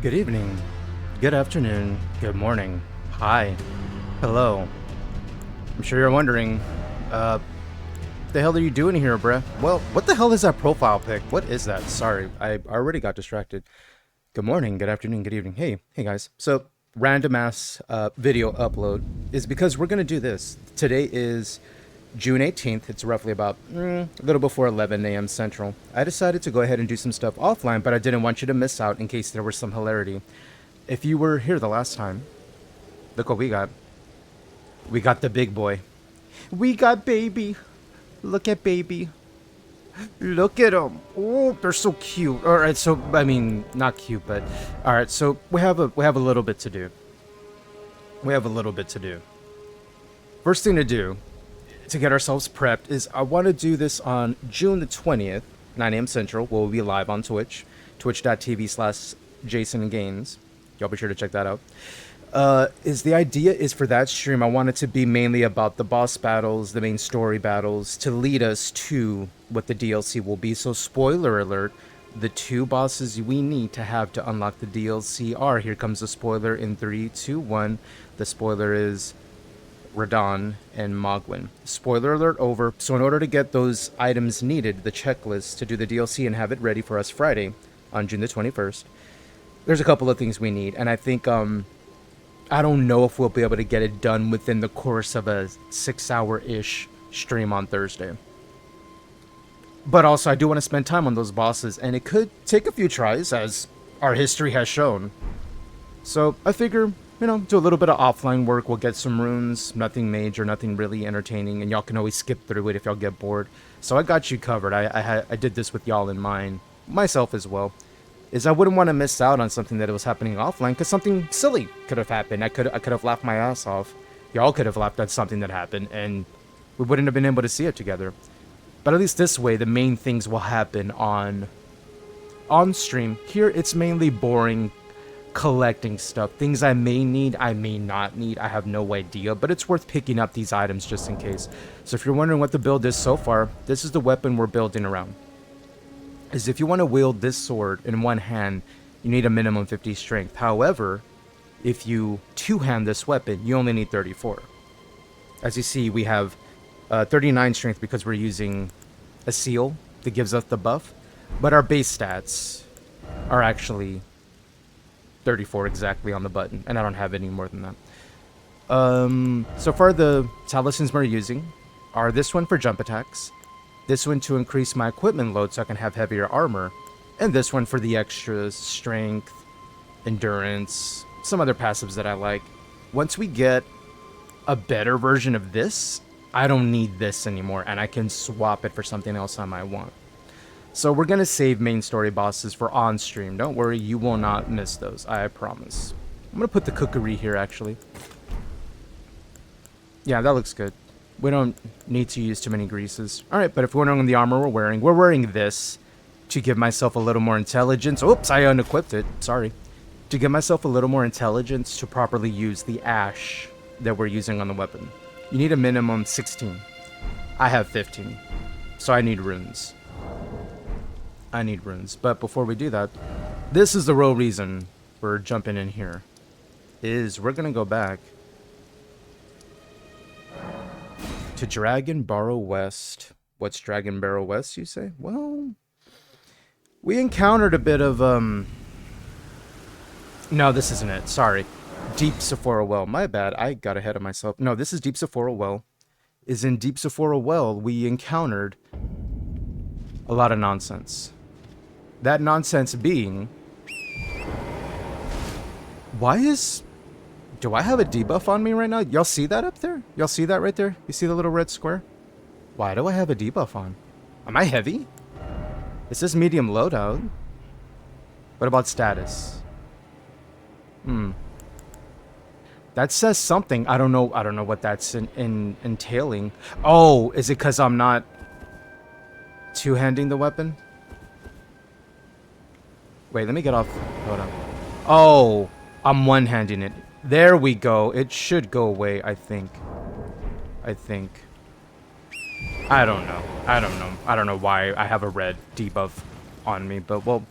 Good evening, good afternoon, good morning, hi, hello. I'm sure you're wondering, the hell are you doing here, bruh? Well, what the hell is that profile pic? What is that? Sorry, I already got distracted. Good morning, good afternoon, good evening. Hey guys. So, random ass video upload is because we're gonna do this. Today is June 18th. It's roughly about a little before 11 a.m. Central. I decided to go ahead and do some stuff offline, but I didn't want you to miss out in case there was some hilarity. If you were here the last time, look what we got. We got the big boy. We got baby. Look at baby. Look at them. Oh, they're so cute. All right, so I mean, not cute, but all right. So we have a little bit to do. We have a little bit to do. First thing to do to get ourselves prepped is I want to do this on June the 20th, 9 a.m. Central. We'll be live on Twitch, twitch.tv/Jasongains. Y'all be sure to check that out. Is the idea is for that stream, I want it to be mainly about the boss battles, the main story battles, to lead us to what the DLC will be. So spoiler alert, the two bosses we need to have to unlock the DLC are, here comes the spoiler in 3, 2, 1. The spoiler is Radon and Mogwin. Spoiler alert over. So in order to get those items needed, the checklist to do the DLC and have it ready for us Friday on June the 21st, there's a couple of things we need. And I think, I don't know if we'll be able to get it done within the course of a 6-hour-ish stream on Thursday. But also, I do want to spend time on those bosses, and it could take a few tries, as our history has shown. So I figure, do a little bit of offline work. We'll get some runes, nothing major, nothing really entertaining, and y'all can always skip through it if y'all get bored. So I got you covered. I did this with y'all in mind, myself as well. Is I wouldn't want to miss out on something that was happening offline, because something silly could have happened. I could have laughed my ass off. Y'all could have laughed at something that happened, and we wouldn't have been able to see it together. But at least this way, the main things will happen on stream. Here, it's mainly boring, collecting stuff. Things I may need, I may not need. I have no idea, but it's worth picking up these items just in case. So if you're wondering what the build is so far, this is the weapon we're building around. Is if you want to wield this sword in one hand, you need a minimum 50 strength. However, if you two-hand this weapon, you only need 34. As you see, we have 39 strength because we're using a seal that gives us the buff, but our base stats are actually 34 exactly on the button, and I don't have any more than that. So far, the talismans we're using are this one for jump attacks, this one to increase my equipment load so I can have heavier armor, and this one for the extra strength, endurance, some other passives that I like. Once we get a better version of this, I don't need this anymore, and I can swap it for something else I might want. So we're going to save main story bosses for on-stream. Don't worry, you will not miss those, I promise. I'm going to put the cookery here, actually. Yeah, that looks good. We don't need to use too many greases. Alright, but if we're wondering the armor we're wearing this to give myself a little more intelligence. Oops, I unequipped it. Sorry. To give myself a little more intelligence to properly use the ash that we're using on the weapon. You need a minimum 16. I have 15. So I need runes. But before we do that, this is the real reason we're jumping in here. Is we're going to go back to Dragon Barrow West. What's Dragon Barrow West, you say? Well, we encountered a bit of, No, this isn't it. Sorry. Deep Sephora Well. My bad. I got ahead of myself. No, this is Deep Sephora Well. Is in Deep Sephora Well, we encountered a lot of nonsense. That nonsense being... Do I have a debuff on me right now? Y'all see that up there? Y'all see that right there? You see the little red square? Why do I have a debuff on? Am I heavy? It says medium loadout. What about status? That says something. I don't know what that's entailing. Oh, is it because I'm not two-handing the weapon? Wait, let me get off. Hold on. Oh, I'm one-handing it. There we go. It should go away, I think. I don't know. I don't know why I have a red debuff on me, but well,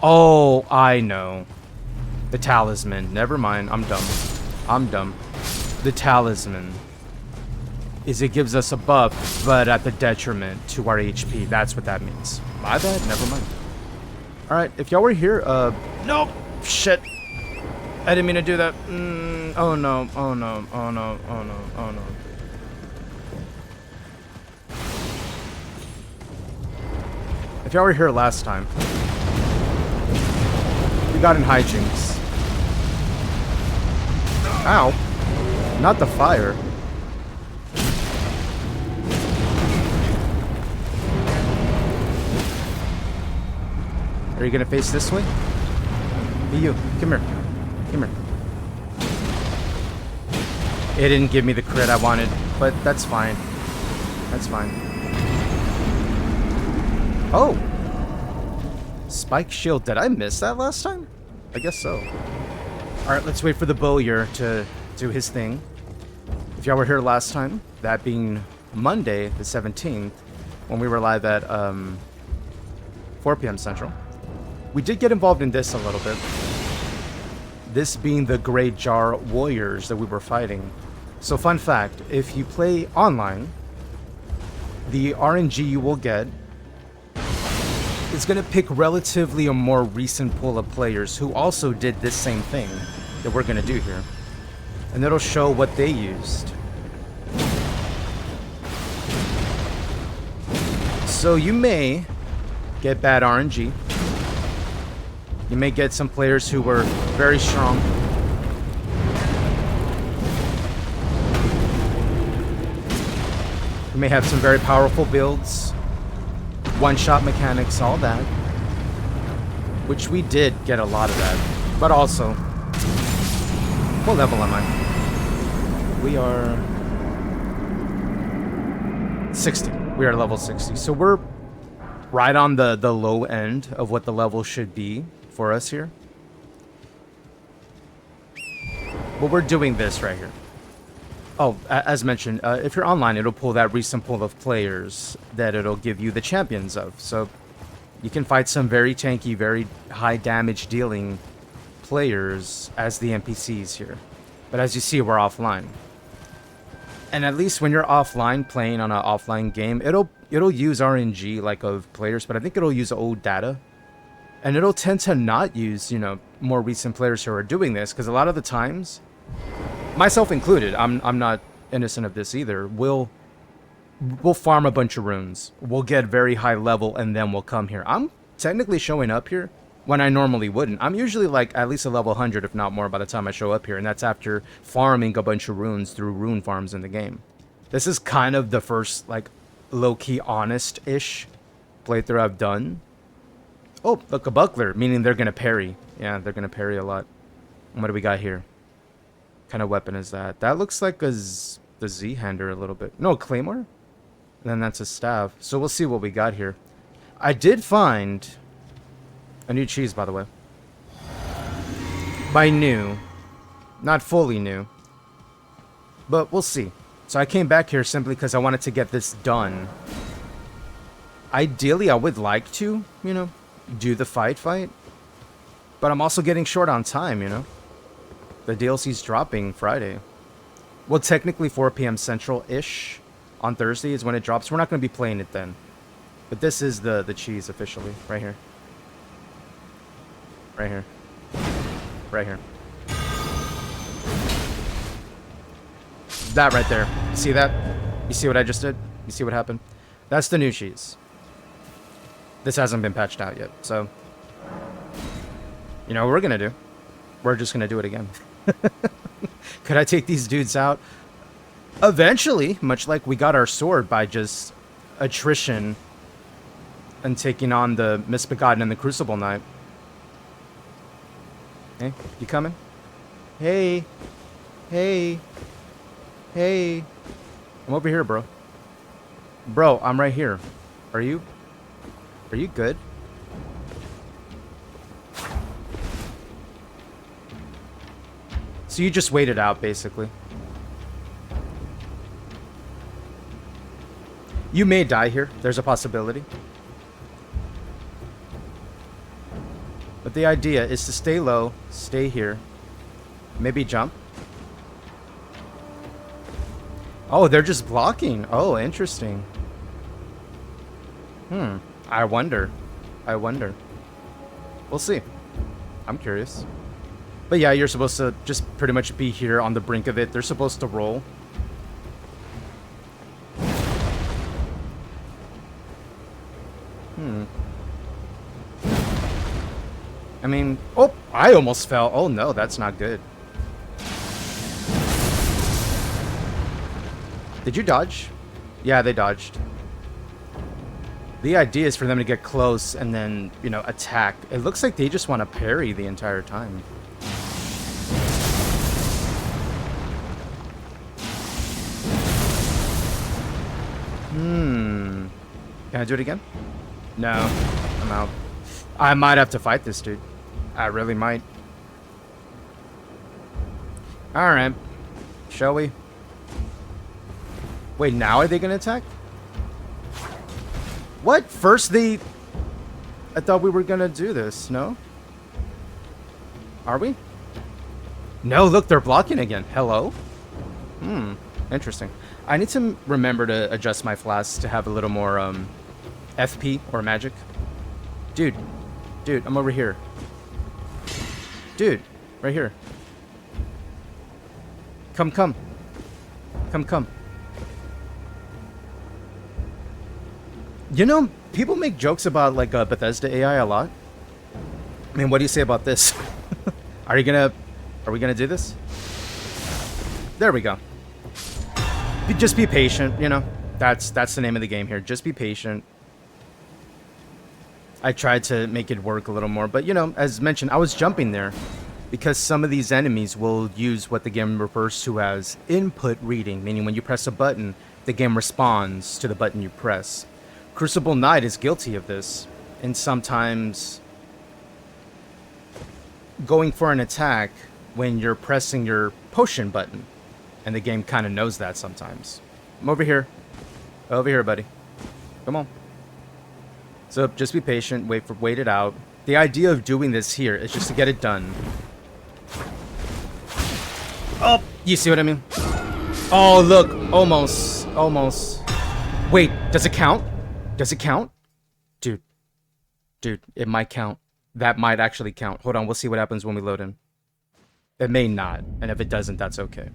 Oh, I know. The talisman. Never mind. I'm dumb. I'm dumb. The talisman is it gives us a buff, but at the detriment to our HP. That's what that means. My bad. Never mind. Alright, if y'all were here, nope. Shit. I didn't mean to do that. Oh no. Oh no. Oh no. Oh no. Oh no. If y'all were here last time, we got in hijinks. Ow. Not the fire. Are you gonna face this way? Be you. Come here. Come here. It didn't give me the crit I wanted, but that's fine. That's fine. Oh! Spike shield. Did I miss that last time? I guess so. Alright, let's wait for the bowyer to do his thing. If y'all were here last time, that being Monday, the 17th, when we were live at 4 p.m. Central, we did get involved in this a little bit. This being the Great Jar Warriors that we were fighting. So fun fact, if you play online, the RNG you will get is going to pick relatively a more recent pool of players who also did this same thing that we're going to do here. And it'll show what they used. So you may get bad RNG. You may get some players who were very strong. You may have some very powerful builds, one-shot mechanics, all that. Which we did get a lot of that. But also, what level am I? We are 60. We are level 60. So we're right on the low end of what the level should be for us here. But we're doing this right here. Oh, as mentioned, if you're online, it'll pull that recent pool of players that it'll give you the champions of. So you can fight some very tanky, very high damage dealing players as the NPCs here. But as you see, we're offline. And at least when you're offline playing on an offline game, it'll use RNG like of players, but I think it'll use old data. And it'll tend to not use, you know, more recent players who are doing this, because a lot of the times, myself included, I'm not innocent of this either, we'll farm a bunch of runes. We'll get very high level and then we'll come here. I'm technically showing up here when I normally wouldn't. I'm usually like at least a level 100, if not more, by the time I show up here, and that's after farming a bunch of runes through rune farms in the game. This is kind of the first, like, low-key honest-ish playthrough I've done. Oh, look, a buckler, meaning they're gonna parry. Yeah, they're gonna parry a lot. And what do we got here? What kind of weapon is that? That looks like the Z-hander a little bit. No, claymore? And then that's a staff. So we'll see what we got here. I did find a new cheese, by the way. By new, not fully new, but we'll see. So I came back here simply because I wanted to get this done. Ideally, I would like to, you know, do the fight, but I'm also getting short on time, you know. The DLC's dropping Friday. Well, technically 4 p.m. Central-ish on Thursday is when it drops. We're not going to be playing it then. But this is the cheese officially, right here. Right here. Right here. That right there. See that? You see what I just did? You see what happened? That's the new cheese. This hasn't been patched out yet, so you know what we're gonna do? We're just gonna do it again. Could I take these dudes out? Eventually, much like we got our sword by just attrition and taking on the Misbegotten and the Crucible Knight. Hey, you coming? Hey. Hey. Hey. I'm over here, bro. Bro, I'm right here. Are you good? So you just wait it out, basically. You may die here. There's a possibility. the idea is to stay low, stay here. Maybe jump. Oh, they're just blocking. Oh, interesting. I wonder. We'll see. I'm curious. But yeah, you're supposed to just pretty much be here on the brink of it. They're supposed to roll. I mean, oh, I almost fell. Oh no, that's not good. Did you dodge? Yeah, they dodged. The idea is for them to get close and then, you know, attack. It looks like they just want to parry the entire time. Can I do it again? No, I'm out. I might have to fight this dude. I really might. Alright. Shall we? Wait, now are they gonna attack? What? First they... I thought we were gonna do this, no? Are we? No, look, they're blocking again. Hello? Interesting. I need to remember to adjust my flasks to have a little more, FP or magic. Dude, I'm over here. Dude, right here. Come. You know, people make jokes about, like, Bethesda AI a lot. I mean, what do you say about this? Are we gonna do this? There we go. Just be patient, you know. That's the name of the game here. Just be patient. I tried to make it work a little more, but you know, as mentioned, I was jumping there because some of these enemies will use what the game refers to as input reading, meaning when you press a button, the game responds to the button you press. Crucible Knight is guilty of this, and sometimes going for an attack when you're pressing your potion button, and the game kind of knows that sometimes. I'm over here. Over here, buddy. Come on. So just be patient, wait it out. The idea of doing this here is just to get it done. Oh, you see what I mean? Oh, look, almost. Wait, does it count? Does it count? Dude, it might count. That might actually count. Hold on, we'll see what happens when we load in. It may not, and if it doesn't, that's okay.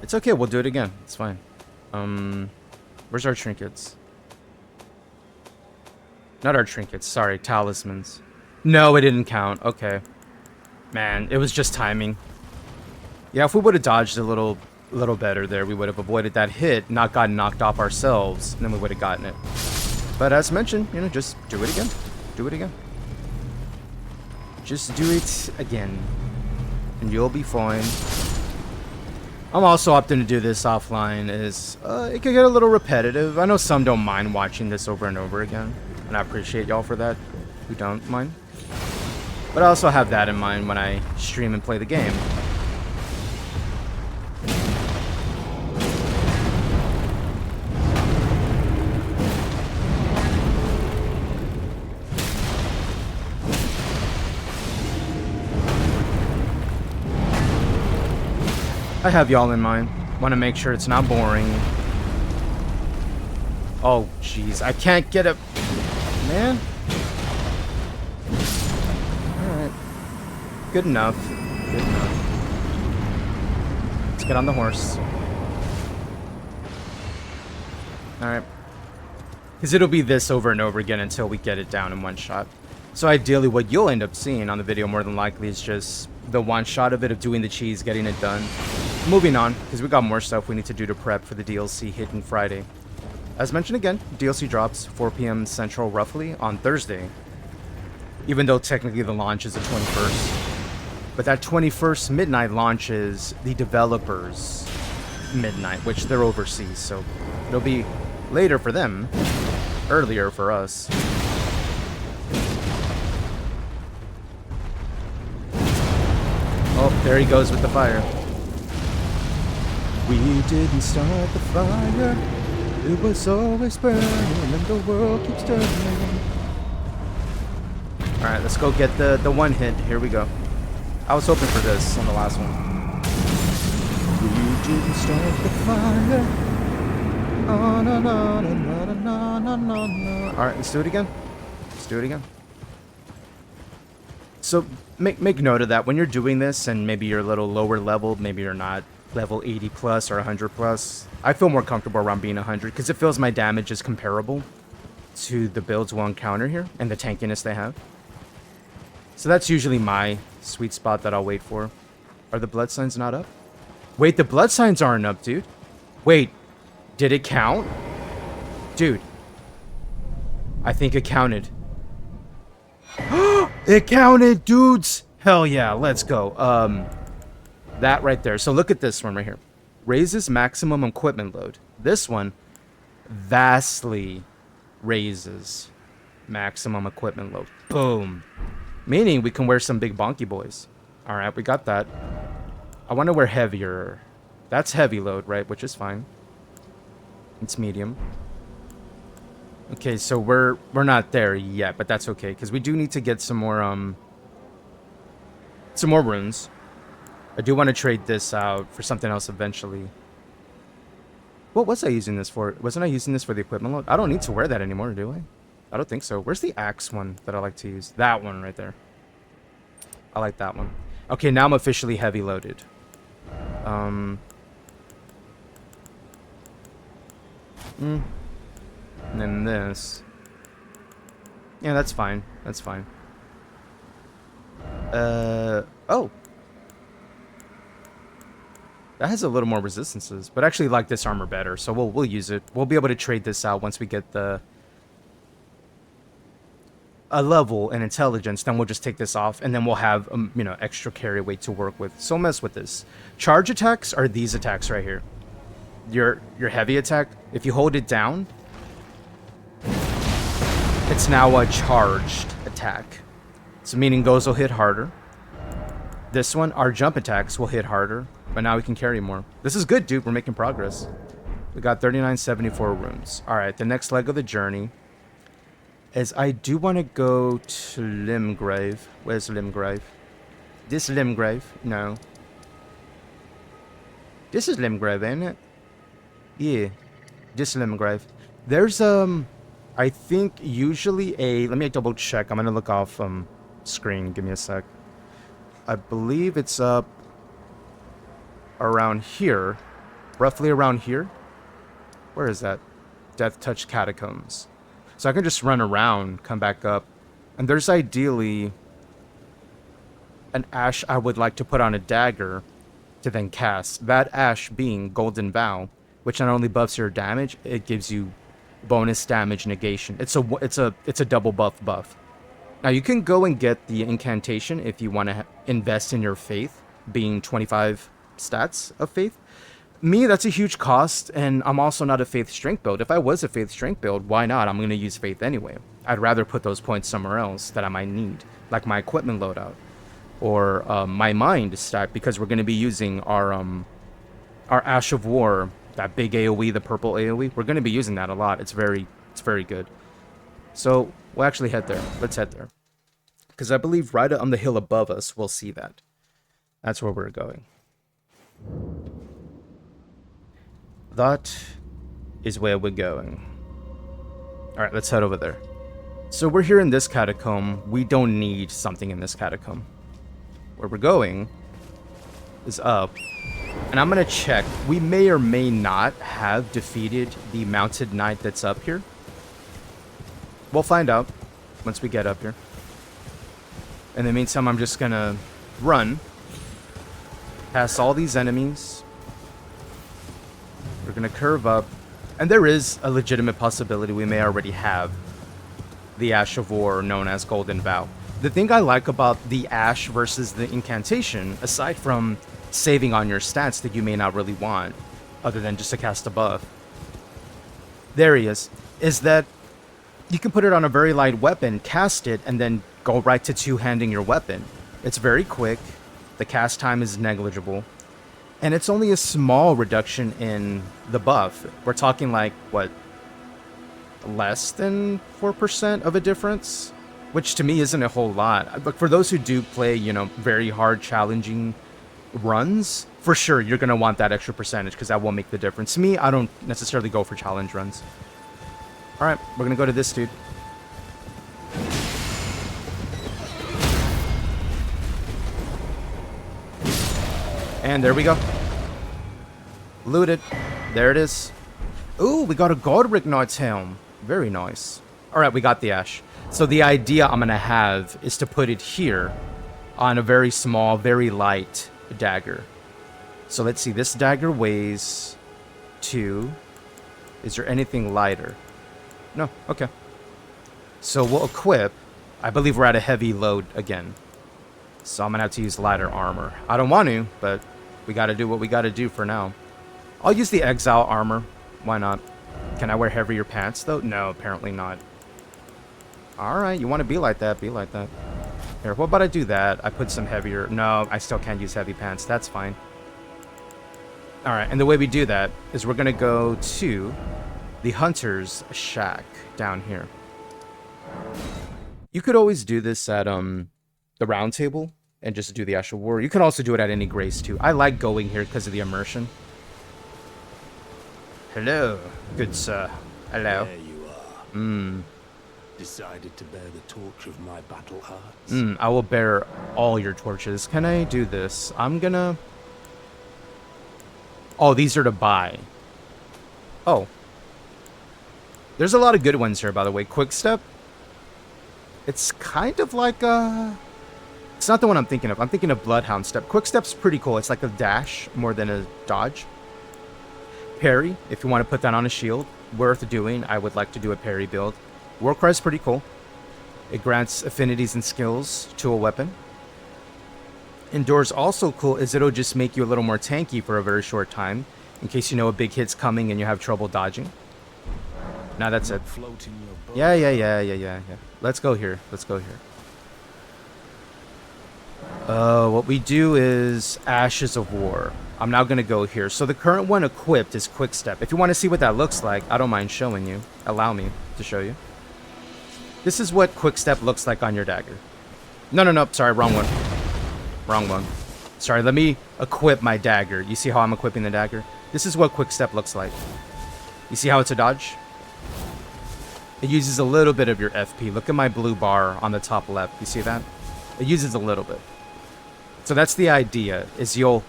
It's okay, we'll do it again. It's fine. Where's our trinkets? Not our trinkets, sorry, talismans. No, it didn't count. Okay. Man, it was just timing. Yeah, if we would have dodged a little better there, we would have avoided that hit, not gotten knocked off ourselves, and then we would have gotten it. But as mentioned, you know, just do it again. Do it again. Just do it again. And you'll be fine. I'm also opting to do this offline, as it could get a little repetitive. I know some don't mind watching this over and over again, and I appreciate y'all for that, who don't mind. But I also have that in mind when I stream and play the game. I have y'all in mind. Want to make sure it's not boring. Oh, jeez. I can't get a... Man. Alright. Good enough. Good enough. Let's get on the horse. Alright. Because it'll be this over and over again until we get it down in one shot. So ideally, what you'll end up seeing on the video more than likely is just the one shot of it, of doing the cheese, getting it done. Moving on, because we got more stuff we need to do to prep for the DLC hitting Friday. As mentioned again, DLC drops 4 p.m. Central roughly on Thursday. Even though technically the launch is the 21st. But that 21st midnight launches the developers' midnight, which they're overseas, so it'll be later for them, earlier for us. Oh, there he goes with the fire. We didn't start the fire. It was always burning and the world keeps turning. Alright, let's go get the one hit. Here we go. I was hoping for this on the last one. We didn't start the fire. Oh, no, no, no, no, no, no, no, no. Alright, let's do it again. Let's do it again. So, make note of that. When you're doing this, and maybe you're a little lower level, maybe you're not level 80 plus or 100 plus, I feel more comfortable around being 100, because it feels my damage is comparable to the builds we'll encounter here, and the tankiness they have. So that's usually my sweet spot that I'll wait for. Are the blood signs not up? Wait, the blood signs aren't up, dude. Wait, did it count? Dude. I think it counted. It counted, dudes! Hell yeah, let's go. That right there. So look at this one right here. Raises maximum equipment load. This one vastly raises maximum equipment load. Boom. Meaning we can wear some big bonky boys. Alright, we got that. I want to wear heavier. That's heavy load, right? Which is fine. It's medium. Okay, so we're not there yet, but that's okay, because we do need to get some more runes. I do want to trade this out for something else eventually. What was I using this for? Wasn't I using this for the equipment load? I don't need to wear that anymore, do I? I don't think so. Where's the axe one that I like to use? That one right there. I like that one. Okay, now I'm officially heavy loaded. And then this. Yeah, that's fine. That's fine. Oh. That has a little more resistances, but I actually like this armor better, so we'll use it. We'll be able to trade this out once we get a level in intelligence. Then we'll just take this off, and then we'll have you know, extra carry weight to work with. So mess with this. Charge attacks are these attacks right here. Your heavy attack, if you hold it down, it's now a charged attack. So meaning those will hit harder. This one, our jump attacks will hit harder, but now we can carry more. This is good, dude. We're making progress. We got 3974 runes. All right, the next leg of the journey is I do want to go to Limgrave. Where's Limgrave? This Limgrave? No. This is Limgrave, ain't it? Yeah. This Limgrave. There's, I think usually let me double check. I'm going to look off, screen. Give me a sec. I believe it's up around here. Roughly around here. Where is that? Death Touch Catacombs. So I can just run around, come back up. And there's ideally an ash I would like to put on a dagger to then cast. That ash being Golden Vow, which not only buffs your damage, it gives you bonus damage negation. It's a double buff. Now you can go and get the incantation if you want to invest in your faith, being 25 stats of faith. Me, that's a huge cost, and I'm also not a faith strength build. If I was a faith strength build, why not? I'm going to use faith anyway. I'd rather put those points somewhere else that I might need, like my equipment loadout or my mind stat, because we're going to be using our Ash of War, that big AoE, the purple AoE. We're going to be using that a lot. It's very good. So we'll actually head there. Let's head there, because I believe right on the hill above us we'll see that. That's where we're going. That is where we're going. Alright, let's head over there. So we're here in this catacomb. We don't need something in this catacomb. Where we're going is up. And I'm going to check. We may or may not have defeated the mounted knight that's up here. We'll find out once we get up here. In the meantime, I'm just going to run past all these enemies. We're going to curve up. And there is a legitimate possibility we may already have the Ash of War, known as Golden Vow. The thing I like about the Ash versus the incantation, aside from saving on your stats that you may not really want, other than just to cast a buff, there he is that you can put it on a very light weapon, cast it, and then go right to two-handing your weapon. It's very quick. The cast time is negligible. And it's only a small reduction in the buff. We're talking like, what, less than 4% of a difference? Which to me isn't a whole lot. But for those who do play, you know, very hard, challenging runs, for sure, you're going to want that extra percentage because that will make the difference. To me, I don't necessarily go for challenge runs. All right, we're going to go to this dude. And there we go. Looted. There it is. Ooh, we got a Godric Knight's Helm. Very nice. All right, we got the Ash. So the idea I'm going to have is to put it here on a very small, very light dagger. So let's see. This dagger weighs 2. Is there anything lighter? No. Okay. So we'll equip. I believe we're at a heavy load again. So I'm going to have to use lighter armor. I don't want to, but we got to do what we got to do for now. I'll use the Exile armor. Why not? Can I wear heavier pants, though? No, apparently not. Alright, you want to be like that, be like that. Here, what about I do that? I put some heavier... No, I still can't use heavy pants. That's fine. Alright, and the way we do that is we're going to go to the Hunter's Shack down here. You could always do this at the round table and just do the actual war. You can also do it at any grace, too. I like going here because of the immersion. Hello, good sir. Hello. There you are. Decided to bear the torch of my battle hearts. I will bear all your torches. Can I do this? I'm gonna... Oh, these are to buy. Oh. There's a lot of good ones here, by the way. Quick Step. It's kind of like a... It's not the one I'm thinking of. I'm thinking of Bloodhound Step. Quick Step's pretty cool. It's like a dash more than a dodge. Parry, if you want to put that on a shield. Worth doing. I would like to do a parry build. Warcry is pretty cool. It grants affinities and skills to a weapon. Endure's also cool is it'll just make you a little more tanky for a very short time, in case you know a big hit's coming and you have trouble dodging. Now that's it. Yeah. Let's go here. Let's go here. What we do is Ashes of War. I'm now going to go here. So the current one equipped is Quick Step. If you want to see what that looks like, I don't mind showing you. Allow me to show you. This is what Quick Step looks like on your dagger. No. Sorry, wrong one. Wrong one. Sorry, let me equip my dagger. You see how I'm equipping the dagger? This is what Quick Step looks like. You see how it's a dodge? It uses a little bit of your FP. Look at my blue bar on the top left. You see that? It uses a little bit. So that's the idea, is you'll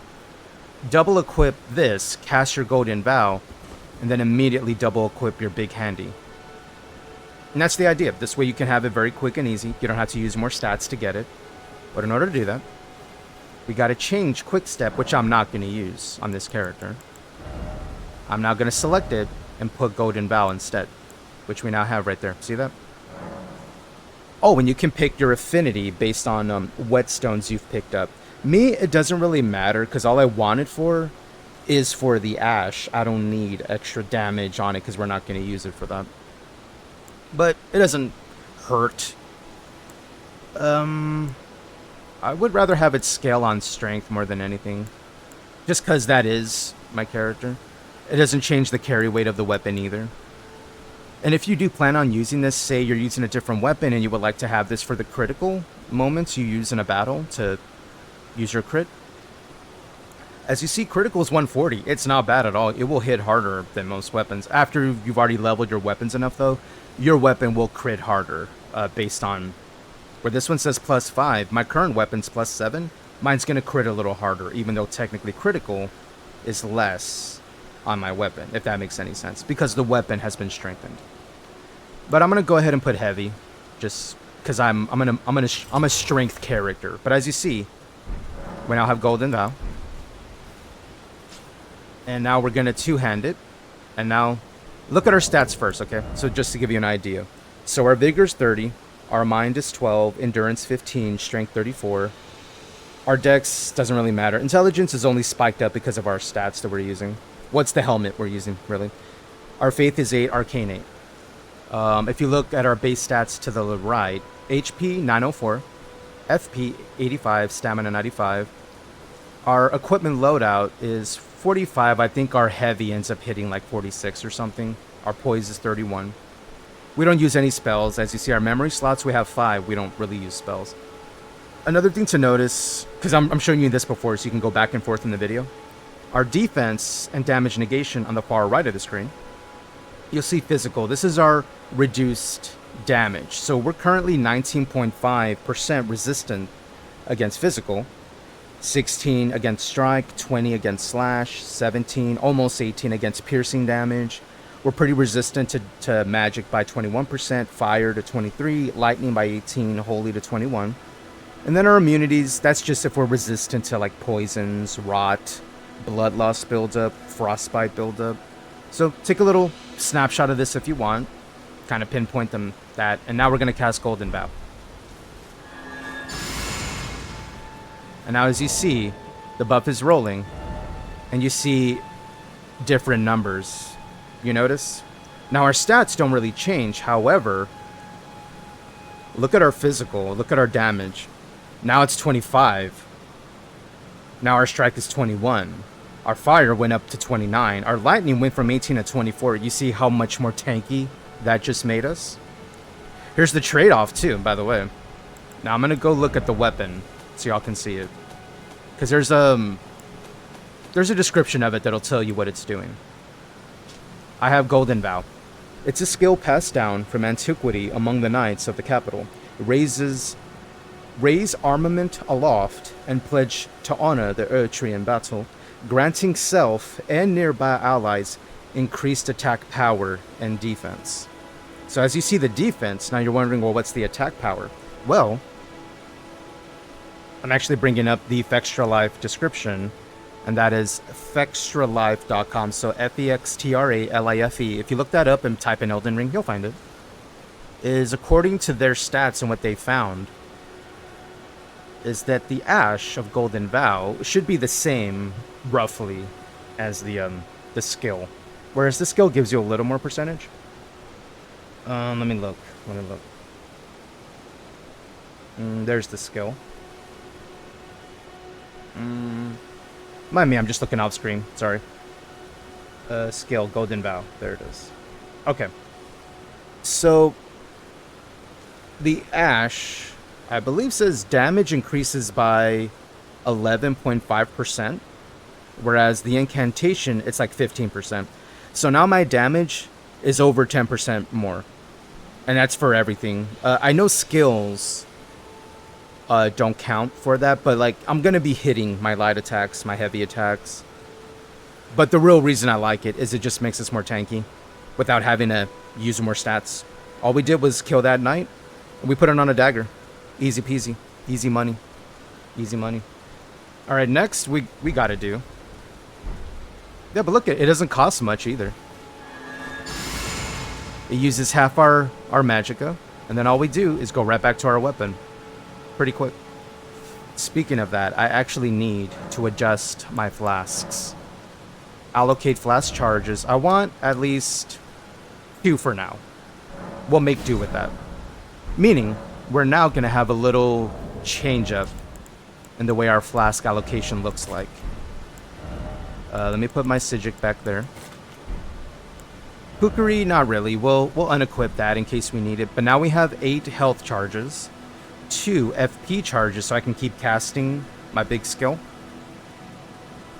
double equip this, cast your Golden Vow, and then immediately double equip your Big Handy. And that's the idea. This way you can have it very quick and easy. You don't have to use more stats to get it. But in order to do that, we got to change Quick Step, which I'm not going to use on this character. I'm now going to select it and put Golden Vow instead, which we now have right there. See that? Oh, and you can pick your affinity based on whetstones you've picked up. Me, it doesn't really matter, because all I want it for is for the Ash. I don't need extra damage on it, because we're not going to use it for that. But it doesn't hurt. I would rather have it scale on strength more than anything. Just because that is my character. It doesn't change the carry weight of the weapon either. And if you do plan on using this, say you're using a different weapon and you would like to have this for the critical moments you use in a battle to use your crit. As you see, critical is 140. It's not bad at all. It will hit harder than most weapons. After you've already leveled your weapons enough, though, your weapon will crit harder based on... Where this one says +5, my current weapon's +7. Mine's going to crit a little harder, even though technically critical is less on my weapon, if that makes any sense, because the weapon has been strengthened. But I'm going to go ahead and put heavy, just because I'm a strength character. But as you see, we now have Golden Vow. And now we're going to two-hand it. And now, look at our stats first, okay? So just to give you an idea. So our Vigor's 30, our Mind is 12, Endurance 15, Strength 34. Our Dex doesn't really matter. Intelligence is only spiked up because of our stats that we're using. What's the helmet we're using, really? Our Faith is 8, Arcane 8. If you look at our base stats to the HP 904, FP 85, Stamina 95, Our equipment loadout is 45. I think our heavy ends up hitting like 46 or something. Our poise is 31. We don't use any spells. As you see, our memory slots, we have 5. We don't really use spells. Another thing to notice, because I'm showing you this before so you can go back and forth in the video. Our defense and damage negation on the far right of the screen. You'll see physical. This is our reduced damage. So we're currently 19.5% resistant against physical. 16 against strike, 20 against slash, 17, almost 18 against piercing damage. We're pretty resistant to magic by 21%, fire to 23, lightning by 18, holy to 21. And then our immunities, that's just if we're resistant to like poisons, rot, bloodlust buildup, frostbite buildup. So take a little snapshot of this if you want, kind of pinpoint them that. And now we're going to cast Golden Vow. And now as you see, the buff is rolling, and you see different numbers. You notice? Now our stats don't really change. However, look at our physical, look at our damage. Now it's 25. Now our strike is 21. Our fire went up to 29. Our lightning went from 18 to 24. You see how much more tanky that just made us? Here's the trade-off too, by the way. Now I'm going to go look at the weapon so y'all can see it. Because there's a description of it that'll tell you what it's doing. I have Golden Vow. It's a skill passed down from antiquity among the knights of the capital. Raise armament aloft and pledge to honor the Erdtree in battle, granting self and nearby allies increased attack power and defense. So as you see the defense, now you're wondering, well, what's the attack power? Well, I'm actually bringing up the Fextra Life description, and that is fextralife.com. So Fextralife. If you look that up and type in Elden Ring, you'll find it. Is according to their stats and what they found, is that the Ash of Golden Vow should be the same, roughly, as the skill. Whereas the skill gives you a little more percentage. Let me look. There's the skill. Mind me, I'm just looking off screen. Sorry. Skill, Golden Vow. There it is. Okay. So, the Ash, I believe, says damage increases by 11.5%. Whereas the incantation, it's like 15%. So now my damage is over 10% more. And that's for everything. I know skills don't count for that, but like I'm gonna be hitting my light attacks, my heavy attacks. But the real reason I like it is it just makes us more tanky without having to use more stats. All we did was kill that knight, and we put it on a dagger. Easy peasy. Easy money. Easy money. Alright, next we gotta do. Yeah, but look, it doesn't cost much either. It uses half our magicka, and then all we do is go right back to our weapon. Pretty quick. Speaking of that, I actually need to adjust my flasks. Allocate flask charges. I want at least 2 for now. We'll make do with that. Meaning, we're now going to have a little change up in the way our flask allocation looks like. Let me put my Sijic back there. Kukuri, not really. We'll unequip that in case we need it. But now we have 8 health charges, 2 FP charges, so I can keep casting my big skill.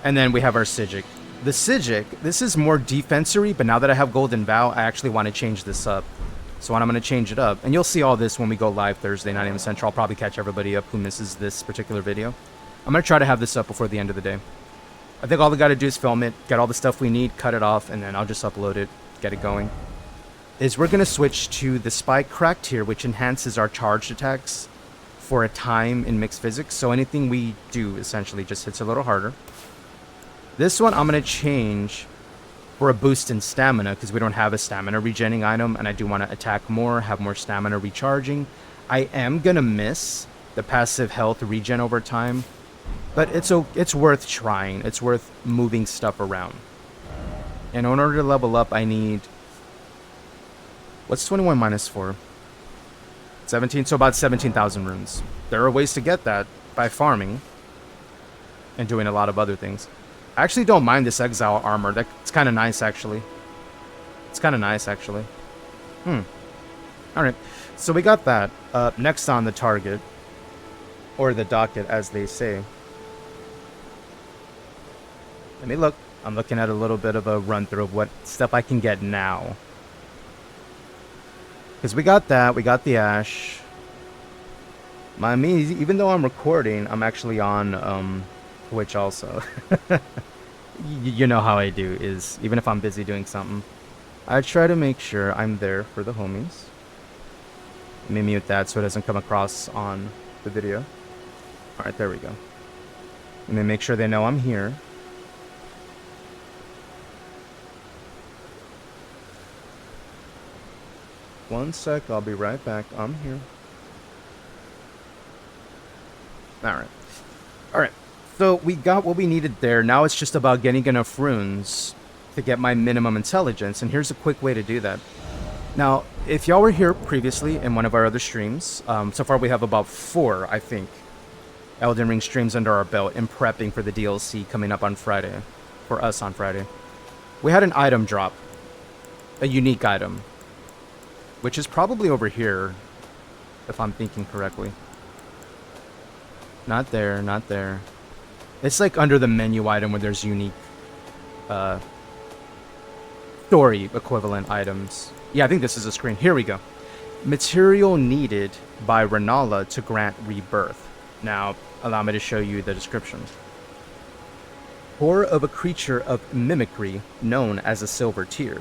And then we have our Sijic. The Sijic, this is more defensory, but now that I have Golden Vow, I actually want to change this up. So I'm going to change it up. And you'll see all this when we go live Thursday, 9 a.m. Central. I'll probably catch everybody up who misses this particular video. I'm going to try to have this up before the end of the day. I think all we got to do is film it, get all the stuff we need, cut it off, and then I'll just upload it, get it going. Is we're going to switch to the Spike Crack tier, which enhances our charged attacks for a time in mixed physics. So anything we do essentially just hits a little harder. This one I'm going to change for a boost in stamina because we don't have a stamina regenning item, and I do want to attack more, have more stamina recharging. I am going to miss the passive health regen over time, but it's worth trying. It's worth moving stuff around. And in order to level up, I need... What's 21 minus 4? 17, so about 17,000 runes. There are ways to get that by farming. and doing a lot of other things. I actually don't mind this exile armor. It's kind of nice, actually. It's kind of nice, actually. Alright, so we got that. Next on the target, or the docket, as they say. Let me look. I'm looking at a little bit of a run-through of what stuff I can get now. Because we got that, we got the ash. I mean, even though I'm recording, I'm actually on Twitch also. You know how I do, is even if I'm busy doing something, I try to make sure I'm there for the homies. Let me mute that so it doesn't come across on the video. Alright, there we go. Let me make sure they know I'm here. One sec, I'll be right back. I'm here. Alright. Alright. So we got what we needed there. Now it's just about getting enough runes to get my minimum intelligence. And here's a quick way to do that. Now, if y'all were here previously in one of our other streams, so far we have about 4, I think, Elden Ring streams under our belt in prepping for the DLC coming up on Friday. For us on Friday. We had an item drop. A unique item. Which is probably over here, if I'm thinking correctly. Not there, not there. It's like under the menu item where there's unique story equivalent items. Yeah, I think this is a screen. Here we go. Material needed by Renala to grant rebirth. Now, allow me to show you the description. Core of a creature of mimicry known as a silver tear.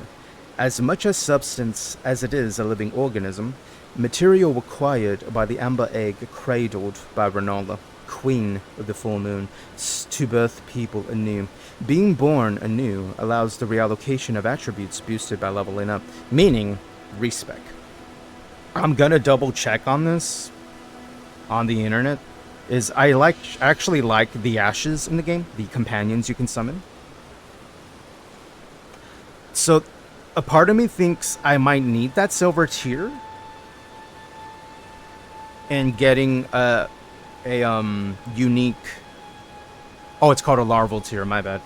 As much as substance as it is a living organism, material required by the amber egg cradled by Renala, queen of the full moon, to birth people anew. Being born anew allows the reallocation of attributes boosted by leveling up, meaning respec. I'm gonna double check on this on the internet. I actually like the ashes in the game, the companions you can summon. So a part of me thinks I might need that silver tier, and getting a unique, oh, it's called a larval tier, my bad,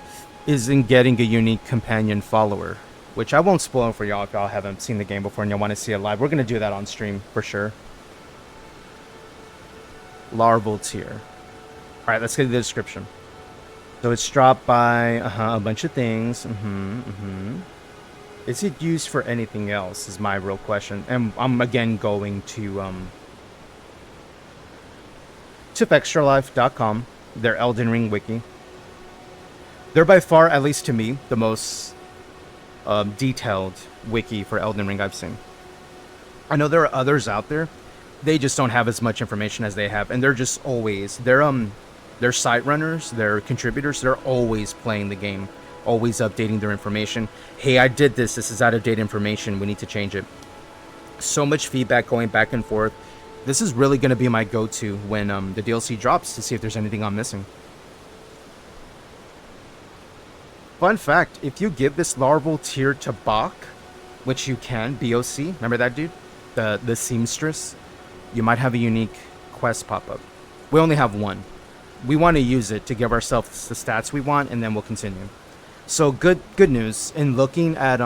is in getting a unique companion follower, which I won't spoil for y'all if y'all haven't seen the game before and y'all want to see it live. We're going to do that on stream for sure. Larval tier. Alright, let's get the description. So it's dropped by a bunch of things. Is it used for anything else is my real question. And I'm again going to extralife.com, their Elden Ring wiki. They're by far, at least to me, the most detailed wiki for Elden Ring I've seen. I know there are others out there. They just don't have as much information as they have, and they're just always they're site runners, they're contributors, they're always playing the game, always updating their information. Hey, I did this is out of date information, we need to change it. So much feedback going back and forth. This is really going to be my go-to when the DLC drops to see if there's anything I'm missing. Fun fact, if you give this larval tier to Bach, which you can, B-O-C, remember that dude? The seamstress? You might have a unique quest pop up. We only have one. We want to use it to give ourselves the stats we want, and then we'll continue. So good news. In looking at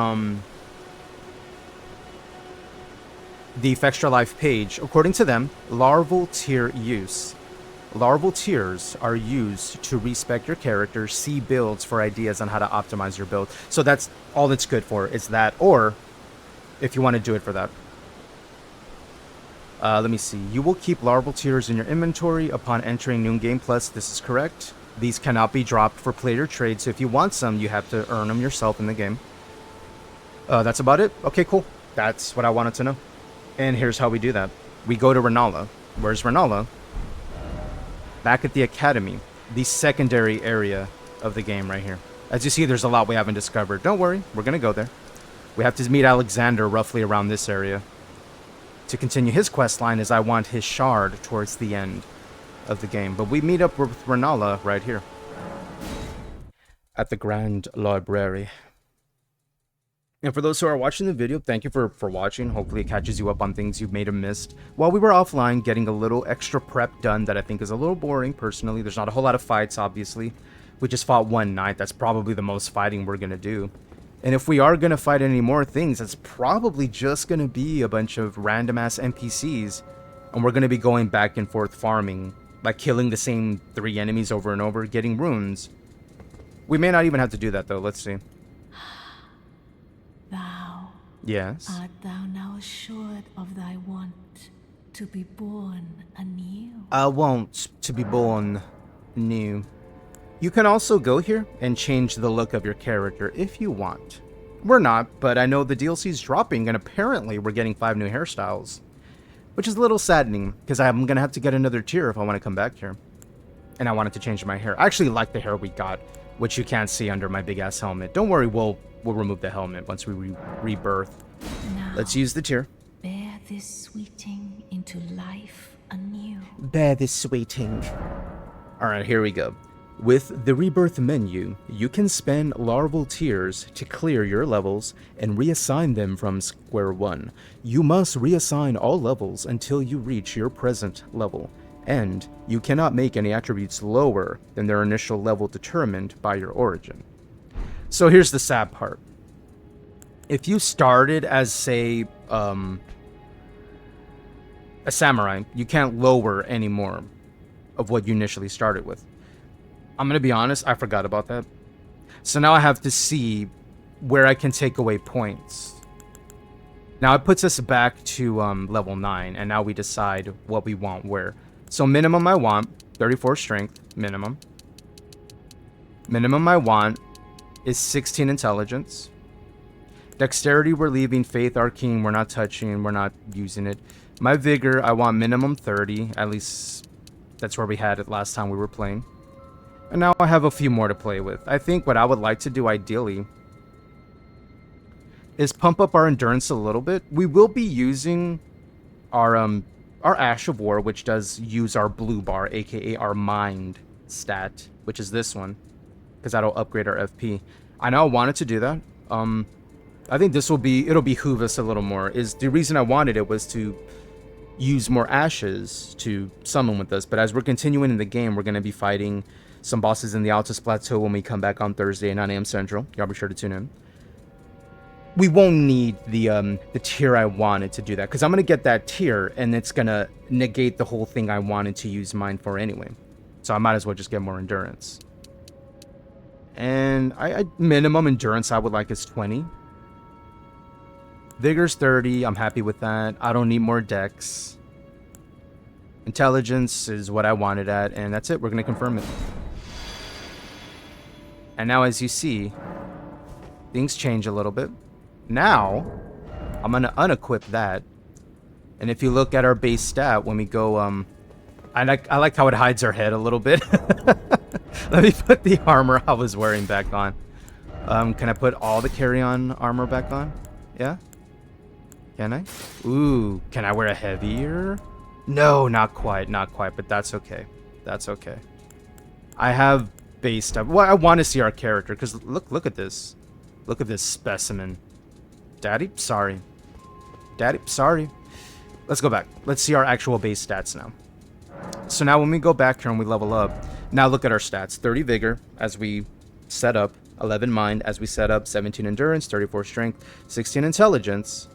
the Extra Life page, according to them, larval tier use. Larval tiers are used to respec your character, see builds for ideas on how to optimize your build. So that's all it's good for, is that, or if you want to do it for that. Let me see. You will keep larval tiers in your inventory upon entering New Game Plus. This is correct. These cannot be dropped for player trade, so if you want some, you have to earn them yourself in the game. That's about it. Okay, cool. That's what I wanted to know. And here's how we do that. We go to Renala. Where's Renala? Back at the Academy, the secondary area of the game right here. As you see, there's a lot we haven't discovered. Don't worry, we're going to go there. We have to meet Alexander roughly around this area. To continue his quest line is I want his shard towards the end of the game. But we meet up with Renala right here. At the Grand Library. And for those who are watching the video, thank you for watching. Hopefully it catches you up on things you may have missed. While we were offline, getting a little extra prep done that I think is a little boring, personally. There's not a whole lot of fights, obviously. We just fought one night. That's probably the most fighting we're going to do. And if we are going to fight any more things, it's probably just going to be a bunch of random-ass NPCs. And we're going to be going back and forth farming. Like killing the same 3 enemies over and over, getting runes. We may not even have to do that, though. Let's see. Thou Yes. art thou now assured of thy want to be born anew? I want to be born new. You can also go here and change the look of your character if you want. We're not, but I know the DLC's dropping and apparently we're getting 5 new hairstyles. Which is a little saddening, because I'm going to have to get another tier if I want to come back here. And I wanted to change my hair. I actually like the hair we got, which you can't see under my big-ass helmet. Don't worry, we'll remove the helmet once we rebirth. Now, Let's use the tier. bear this sweeting into life anew. Bear this sweeting. Alright, here we go. With the rebirth menu, you can spend larval tears to clear your levels and reassign them from square one. You must reassign all levels until you reach your present level, and you cannot make any attributes lower than their initial level determined by your origin. So here's the sad part. If you started as, say, a samurai, you can't lower any more of what you initially started with. I'm going to be honest, I forgot about that. So now I have to see where I can take away points. Now it puts us back to level 9, and now we decide what we want where. So minimum I want, 34 strength, minimum. Minimum I want is 16 intelligence. Dexterity we're leaving, faith, arcane we're not touching, we're not using it. My vigor I want minimum 30, at least that's where we had it last time we were playing. And now I have a few more to play with. I think what I would like to do ideally is pump up our endurance a little bit. We will be using our Ash of War, which does use our blue bar, aka our mind stat, which is this one, because that'll upgrade our FP. I know I wanted to do that. I think it'll behoove us a little more. Is the reason I wanted it was to use more ashes to summon with us. But as we're continuing in the game, we're going to be fighting some bosses in the Altus Plateau when we come back on Thursday at 9 a.m. Central. Y'all be sure to tune in. We won't need the tier I wanted to do that, because I'm going to get that tier, and it's going to negate the whole thing I wanted to use mine for anyway. So I might as well just get more endurance. And I minimum endurance I would like is 20. Vigor's 30. I'm happy with that. I don't need more dex. Intelligence is what I wanted at, and that's it. We're going to confirm it. And now, as you see, things change a little bit. Now, I'm going to unequip that. And if you look at our base stat, when we go, I like how it hides our head a little bit. Let me put the armor I was wearing back on. Can I put all the carry-on armor back on? Yeah? Can I? Ooh, can I wear a heavier? No, not quite, but that's okay. That's okay. I have base stuff. Well, I want to see our character, because look at this. Look at this specimen. Daddy, sorry. Daddy, sorry. Let's go back. Let's see our actual base stats now. So now when we go back here and we level up, now look at our stats. 30 vigor as we set up, 11 mind as we set up, 17 endurance, 34 strength, 16 intelligence.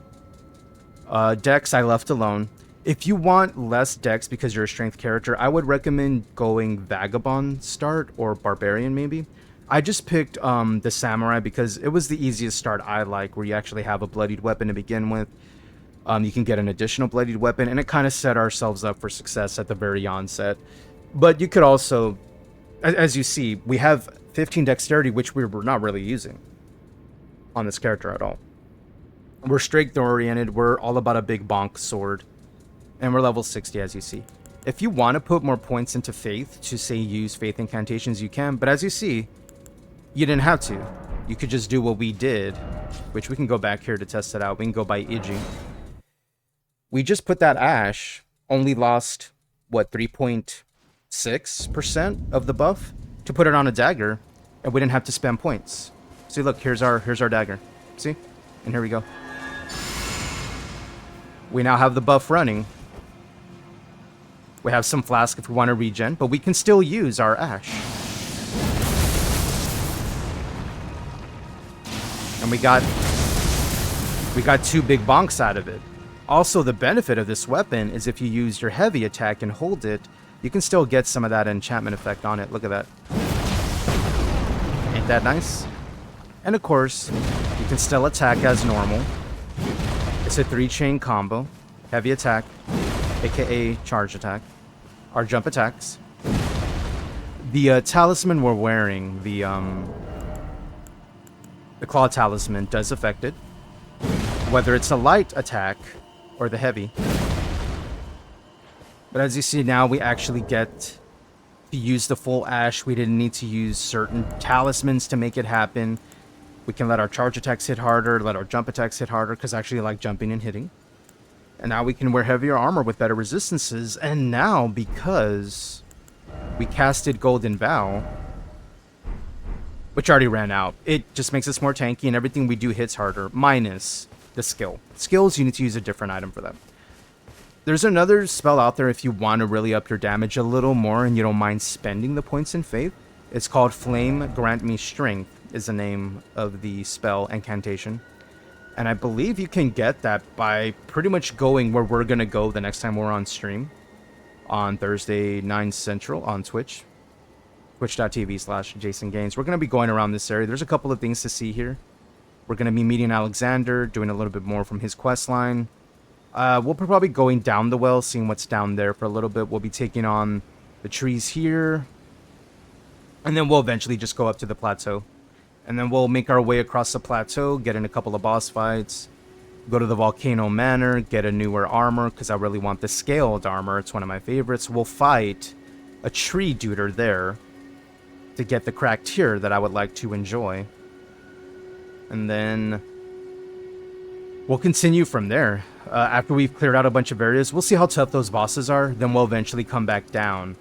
Dex I left alone. If you want less dex because you're a strength character, I would recommend going Vagabond start or Barbarian maybe. I just picked the Samurai because it was the easiest start I like, where you actually have a bloodied weapon to begin with. You can get an additional bloodied weapon, and it kind of set ourselves up for success at the very onset. But you could also, as you see, we have 15 dexterity, which we're not really using on this character at all. We're strength oriented, we're all about a big bonk sword. And we're level 60, as you see. If you want to put more points into Faith, to say use Faith incantations, you can. But as you see, you didn't have to. You could just do what we did, which we can go back here to test it out. We can go by Iji. We just put that Ash, only lost, what, 3.6% of the buff to put it on a dagger, and we didn't have to spend points. See, look, here's our dagger. See? And here we go. We now have the buff running. We have some flask if we want to regen, but we can still use our ash. And we got 2 big bonks out of it. Also, the benefit of this weapon is if you use your heavy attack and hold it, you can still get some of that enchantment effect on it. Look at that. Ain't that nice? And of course, you can still attack as normal. It's a 3-chain combo. Heavy attack, aka charge attack. Our jump attacks. The talisman we're wearing, the claw talisman, does affect it. Whether it's a light attack or the heavy. But as you see now, we actually get to use the full ash. We didn't need to use certain talismans to make it happen. We can let our charge attacks hit harder, let our jump attacks hit harder, because I actually like jumping and hitting. And now we can wear heavier armor with better resistances. And now, because we casted Golden Vow, which already ran out, it just makes us more tanky, and everything we do hits harder, minus the skill. Skills, you need to use a different item for that. There's another spell out there if you want to really up your damage a little more and you don't mind spending the points in faith. It's called Flame Grant Me Strength, is the name of the spell incantation. And I believe you can get that by pretty much going where we're going to go the next time we're on stream. On Thursday, 9 Central on Twitch. Twitch.tv/Jasongains. We're going to be going around this area. There's a couple of things to see here. We're going to be meeting Alexander, doing a little bit more from his quest line. We'll probably be going down the well, seeing what's down there for a little bit. We'll be taking on the trees here. And then we'll eventually just go up to the plateau. And then we'll make our way across the plateau, get in a couple of boss fights, go to the Volcano Manor, get a newer armor, because I really want the scaled armor. It's one of my favorites. We'll fight a tree duder there to get the cracked tier that I would like to enjoy. And then we'll continue from there. After we've cleared out a bunch of areas, we'll see how tough those bosses are. Then we'll eventually come back down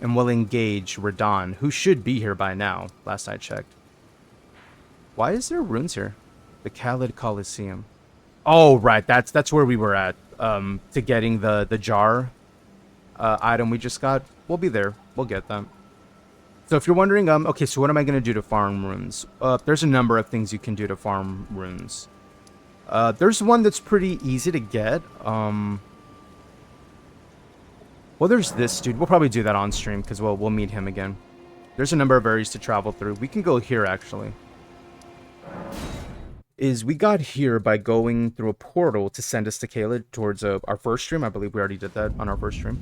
and we'll engage Radon, who should be here by now, last I checked. Why is there runes here? The Khalid Coliseum. Oh, right. That's where we were at. To getting the jar item we just got. We'll be there. We'll get them. So if you're wondering, okay, so what am I going to do to farm runes? There's a number of things you can do to farm runes. There's one that's pretty easy to get. Well, there's this dude. We'll probably do that on stream because we'll meet him again. There's a number of areas to travel through. We can go here, actually. We got here by going through a portal to send us to Khalid towards our first stream. I believe we already did that on our first stream.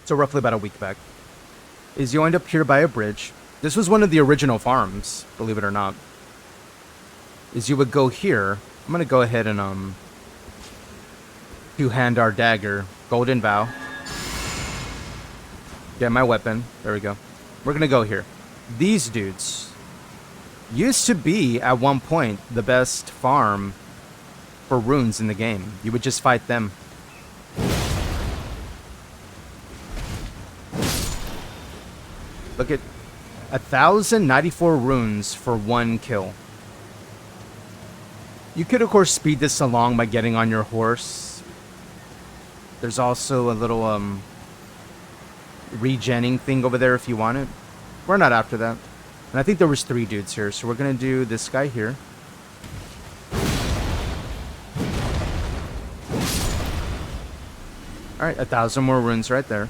So roughly about a week back. You end up here by a bridge. This was one of the original farms, believe it or not. You would go here. I'm going to go ahead and two-hand our dagger. Golden Vow. Get my weapon. There we go. We're going to go here. These dudes used to be, at one point, the best farm for runes in the game. You would just fight them. Look at 1,094 runes for 1 kill. You could, of course, speed this along by getting on your horse. There's also a little regenning thing over there if you want it. We're not after that. And I think there was 3 dudes here, so we're going to do this guy here. Alright, 1,000 more runes right there.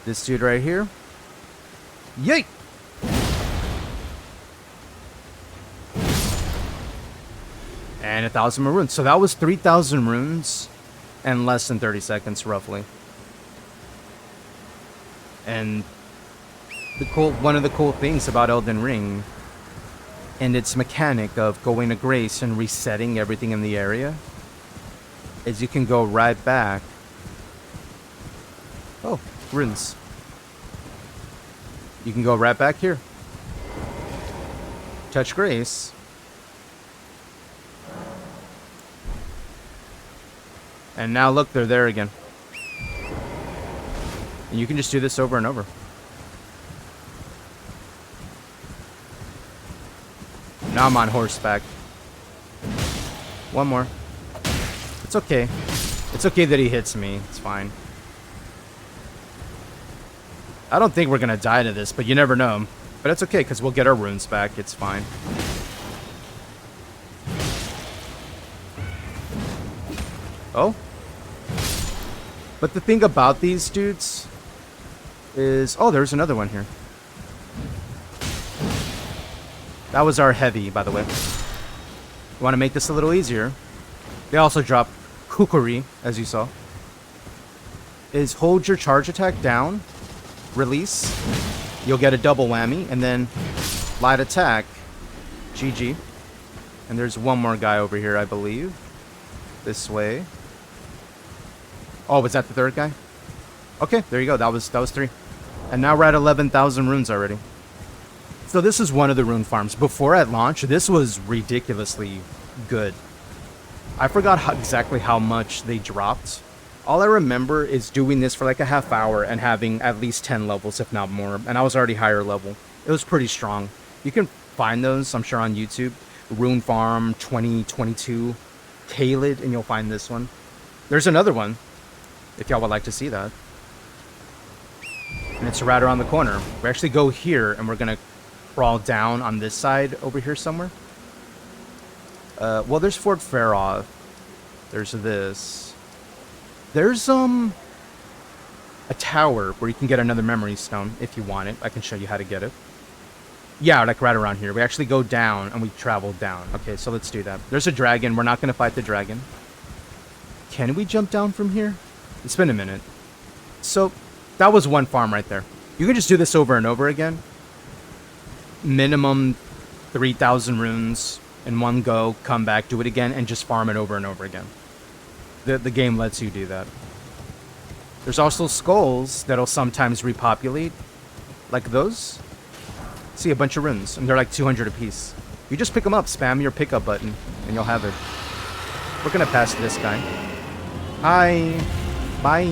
This dude right here. Yay! And 1,000 more runes. So that was 3,000 runes in less than 30 seconds, roughly. And one of the cool things about Elden Ring and its mechanic of going to Grace and resetting everything in the area is you can go right back. Oh, runes. You can go right back here. Touch Grace. And now look, they're there again. And you can just do this over and over. Now I'm on horseback. One more. It's okay. It's okay that he hits me. It's fine. I don't think we're gonna die to this, but you never know. But it's okay, because we'll get our runes back. It's fine. Oh? But the thing about these dudes is... Oh, there's another one here. That was our heavy, by the way. You want to make this a little easier. They also drop kukuri, as you saw. Is hold your charge attack down, release, you'll get a double whammy, and then light attack, GG. And there's one more guy over here, I believe. This way. Oh, was that the third guy? Okay, there you go. That was 3. And now we're at 11,000 runes already. So this is one of the rune farms. Before at launch, this was ridiculously good. I forgot exactly how much they dropped. All I remember is doing this for like a half hour and having at least 10 levels, if not more. And I was already higher level. It was pretty strong. You can find those, I'm sure, on YouTube. Rune Farm 2022 Kaled, and you'll find this one. There's another one, if y'all would like to see that. And it's right around the corner. We actually go here, and we're going to crawl down on this side over here somewhere. Well, there's Fort Faroth. There's this. There's a tower where you can get another memory stone if you want it. I can show you how to get it. Yeah, like right around here. We actually go down and we travel down. Okay, so let's do that. There's a dragon. We're not going to fight the dragon. Can we jump down from here? It's been a minute. So that was one farm right there. You can just do this over and over again. Minimum 3,000 runes in one go. Come back, do it again, and just farm it over and over again. The game lets you do that. There's also skulls that'll sometimes repopulate. Like those. See, a bunch of runes, and they're like 200 apiece. You just pick them up, spam your pickup button, and you'll have it. We're gonna pass this guy. Hi. Bye.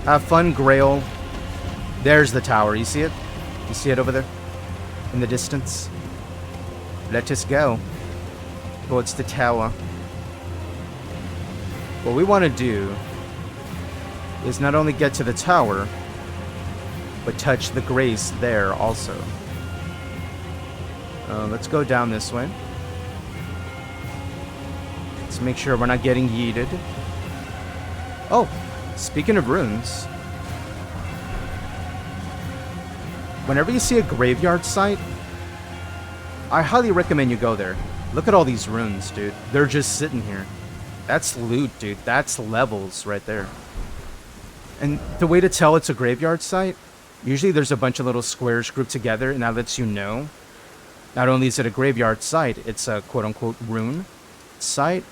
Have fun, Grail. There's the tower. You see it? You see it over there? In the distance? Let us go. Towards the tower. What we want to do is not only get to the tower, but touch the grace there also. Let's go down this way. Let's make sure we're not getting yeeted. Oh, speaking of runes. Whenever you see a graveyard site, I highly recommend you go there. Look at all these runes, dude. They're just sitting here. That's loot, dude. That's levels right there. And the way to tell it's a graveyard site, usually there's a bunch of little squares grouped together, and that lets you know. Not only is it a graveyard site, it's a quote-unquote rune site.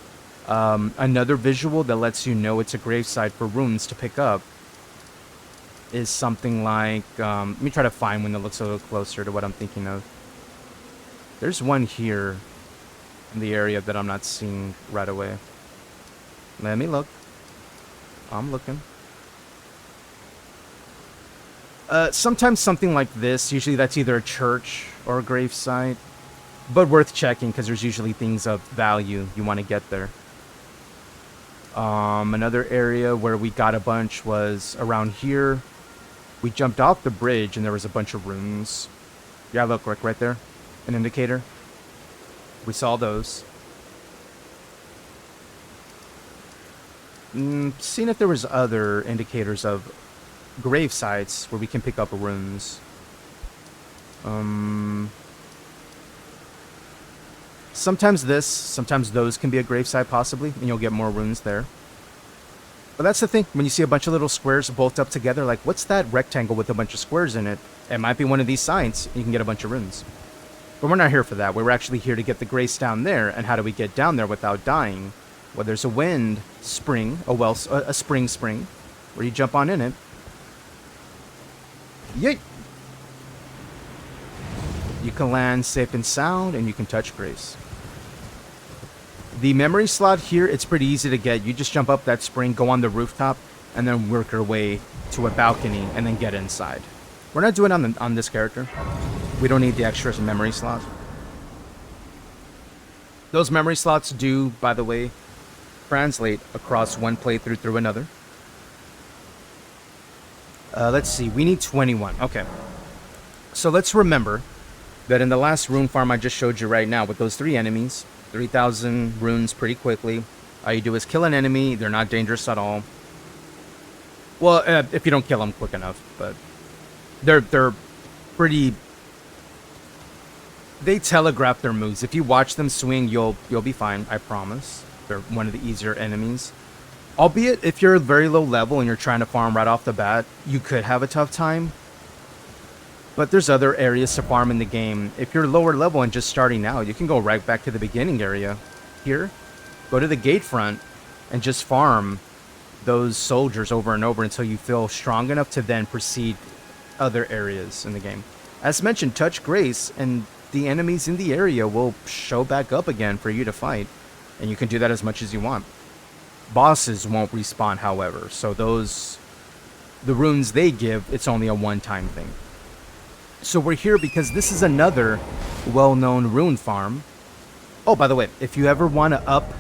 Another visual that lets you know it's a grave site for runes to pick up is something like... let me try to find one that looks a little closer to what I'm thinking of. There's one here in the area that I'm not seeing right away. Let me look. I'm looking. Sometimes something like this, usually that's either a church or a grave site, but worth checking because there's usually things of value you want to get there. Another area where we got a bunch was around here. We jumped off the bridge and there was a bunch of runes. Yeah, look, right there. An indicator. We saw those. Seeing if there was other indicators of grave sites where we can pick up runes. Sometimes those can be a grave site possibly, and you'll get more runes there. But that's the thing, when you see a bunch of little squares bolted up together, like, what's that rectangle with a bunch of squares in it? It might be one of these sites, and you can get a bunch of runes. But we're not here for that. We're actually here to get the grace down there, and how do we get down there without dying? Well, there's a wind spring, a spring, where you jump on in it. Yay! You can land safe and sound, and you can touch grace. The memory slot here, it's pretty easy to get. You just jump up that spring, go on the rooftop, and then work your way to a balcony, and then get inside. We're not doing it on this character. We don't need the extra memory slot. Those memory slots do, by the way, translate across one playthrough through another. Let's see, we need 21. Okay. So let's remember that in the last rune farm I just showed you right now, with those 3 enemies, 3,000 runes pretty quickly. All you do is kill an enemy. They're not dangerous at all. Well, if you don't kill them quick enough, but they're pretty. They telegraph their moves. If you watch them swing, you'll be fine. I promise. They're one of the easier enemies. Albeit, if you're very low level and you're trying to farm right off the bat, you could have a tough time. But there's other areas to farm in the game. If you're lower level and just starting out, you can go right back to the beginning area. Here, go to the gate front and just farm those soldiers over and over until you feel strong enough to then proceed other areas in the game. As mentioned, touch Grace and the enemies in the area will show back up again for you to fight. And you can do that as much as you want. Bosses won't respawn, however. So the runes they give, it's only a one-time thing. So we're here because this is another well-known rune farm. Oh, by the way, if you ever want to up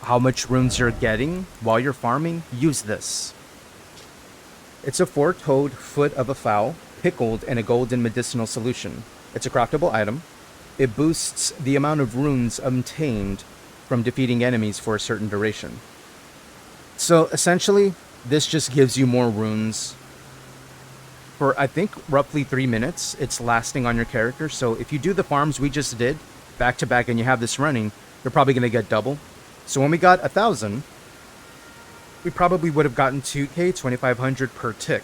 how much runes you're getting while you're farming, use this. It's a 4-toed foot of a fowl, pickled in a golden medicinal solution. It's a craftable item. It boosts the amount of runes obtained from defeating enemies for a certain duration. So essentially, this just gives you more runes for, I think, roughly 3 minutes. It's lasting on your character. So if you do the farms we just did back to back and you have this running, you're probably going to get double. So when we got 1,000, we probably would have gotten 2k, 2,500 per tick.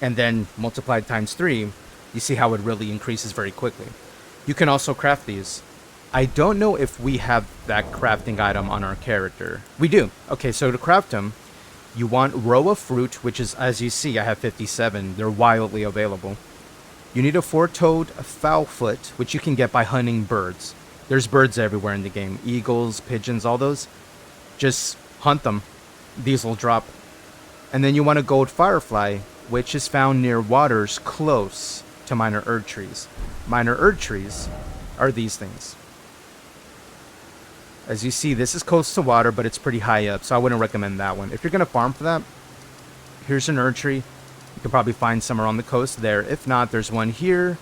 And then multiplied times 3, you see how it really increases very quickly. You can also craft these. I don't know if we have that crafting item on our character. We do. Okay, so to craft them, you want row of fruit, which is, as you see, I have 57. They're wildly available. You need a 4-toed fowl foot, which you can get by hunting birds. There's birds everywhere in the game. Eagles, pigeons, all those. Just hunt them. These will drop. And then you want a gold firefly, which is found near waters close to minor Erdtrees. Minor Erdtrees are these things. As you see, this is close to water, but it's pretty high up, so I wouldn't recommend that one. If you're going to farm for that, here's an Erdtree. You can probably find somewhere on the coast there. If not, there's one here.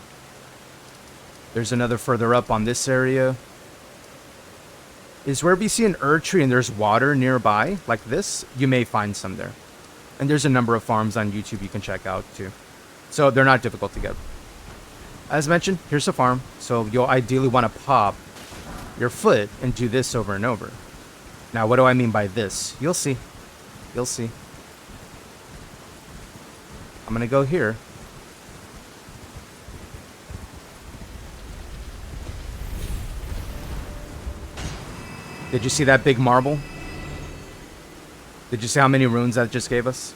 There's another further up on this area. Is wherever you see an Erdtree and there's water nearby, like this, you may find some there. And there's a number of farms on YouTube you can check out, too. So they're not difficult to get. As mentioned, here's a farm. So you'll ideally want to pop your foot and do this over and over. Now, what do I mean by this? You'll see. You'll see. I'm going to go here. Did you see that big marble? Did you see how many runes that just gave us?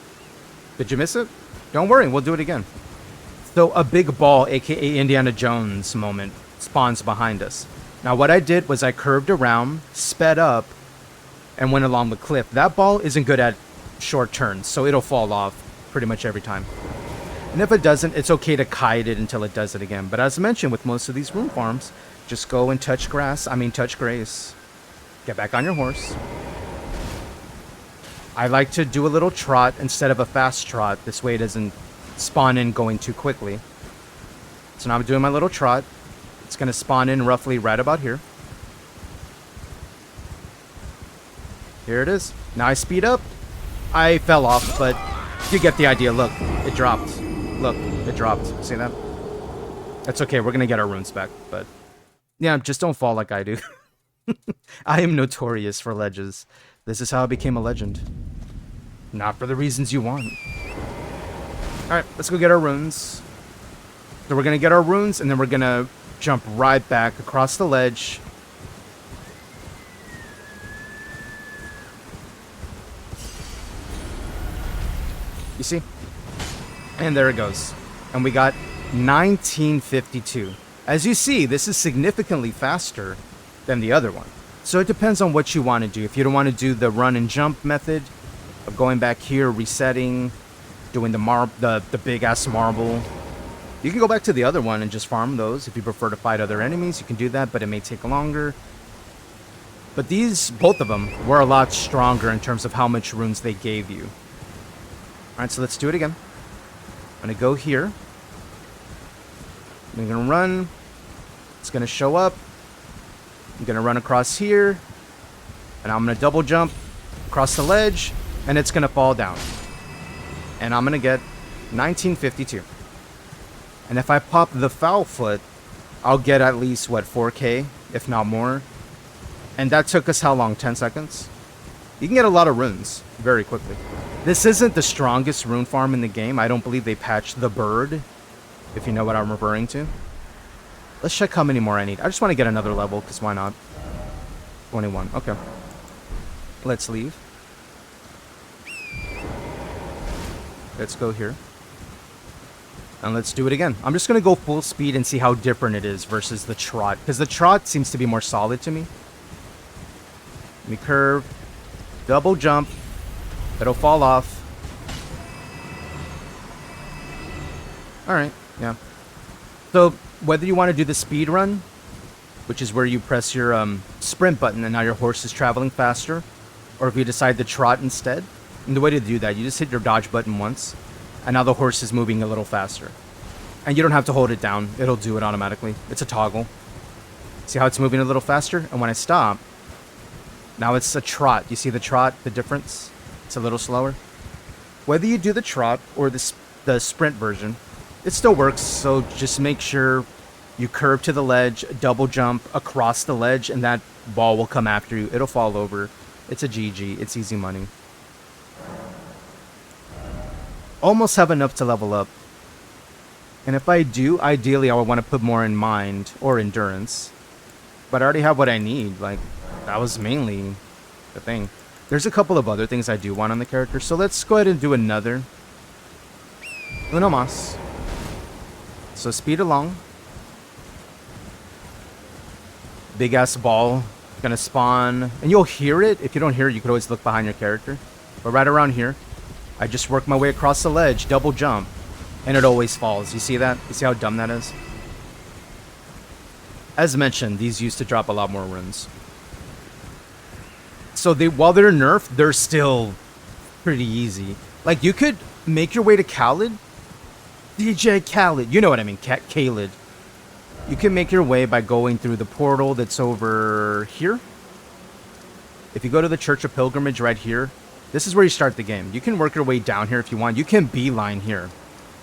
Did you miss it? Don't worry, we'll do it again. So a big ball, aka Indiana Jones moment, spawns behind us. Now what I did was I curved around, sped up, and went along the cliff. That ball isn't good at short turns, so it'll fall off pretty much every time. And if it doesn't, it's okay to kite it until it does it again. But as mentioned, with most of these rune farms, just go and touch grace. Get back on your horse. I like to do a little trot instead of a fast trot. This way it doesn't spawn in going too quickly. So now I'm doing my little trot. It's going to spawn in roughly right about here. Here it is. Now I speed up. I fell off, but you get the idea. Look, it dropped. Look, it dropped. See that? That's okay. We're going to get our runes back, but yeah, just don't fall like I do. I am notorious for ledges. This is how I became a legend. Not for the reasons you want. Alright, let's go get our runes. So we're going to get our runes, and then we're going to jump right back across the ledge. You see? And there it goes. And we got 1952. As you see, this is significantly faster than the other one. So it depends on what you want to do. If you don't want to do the run and jump method of going back here, resetting, doing the big ass marble, You can go back to the other one and just farm those. If you prefer to fight other enemies, you can do that, but it may take longer. But these, both of them, were a lot stronger in terms of how much runes they gave you. Alright, so let's do it again. I'm going to go here. I'm going to run. It's going to show up. I'm going to run across here. And I'm going to double jump across the ledge. And it's going to fall down. And I'm going to get 1952. And if I pop the foul foot, I'll get at least, what, 4K, if not more. And that took us how long? 10 seconds? You can get a lot of runes very quickly. This isn't the strongest rune farm in the game. I don't believe they patched the bird, if you know what I'm referring to. Let's check how many more I need. I just want to get another level, because why not? 21. Okay. Let's leave. Let's go here. And let's do it again. I'm just going to go full speed and see how different it is versus the trot. Because the trot seems to be more solid to me. Let me curve. Double jump. It'll fall off. Alright, yeah. So, whether you want to do the speed run, which is where you press your sprint button and now your horse is traveling faster, or if you decide to trot instead, and the way to do that, you just hit your dodge button once, and now the horse is moving a little faster. And you don't have to hold it down, it'll do it automatically. It's a toggle. See how it's moving a little faster? And when I stop, now it's a trot. You see the trot, the difference? It's a little slower. Whether you do the trot or the sprint version, it still works, so just make sure you curve to the ledge, double jump across the ledge, and that ball will come after you. It'll fall over. It's a GG. It's easy money. Almost have enough to level up. And if I do, ideally I would want to put more in mind or endurance. But I already have what I need. Like, that was mainly the thing. There's a couple of other things I do want on the character, so let's go ahead and do another. Uno mas. So speed along. Big ass ball gonna spawn, and you'll hear it. If you don't hear it, you could always look behind your character. But right around here, I just work my way across the ledge, double jump, and it always falls. You see that? You see how dumb that is? As mentioned, these used to drop a lot more runes. So while they're nerfed, they're still pretty easy. Like, you could make your way to Khalid. DJ Khalid. You know what I mean, Khalid. You can make your way by going through the portal that's over here. If you go to the Church of Pilgrimage right here, this is where you start the game. You can work your way down here if you want. You can beeline here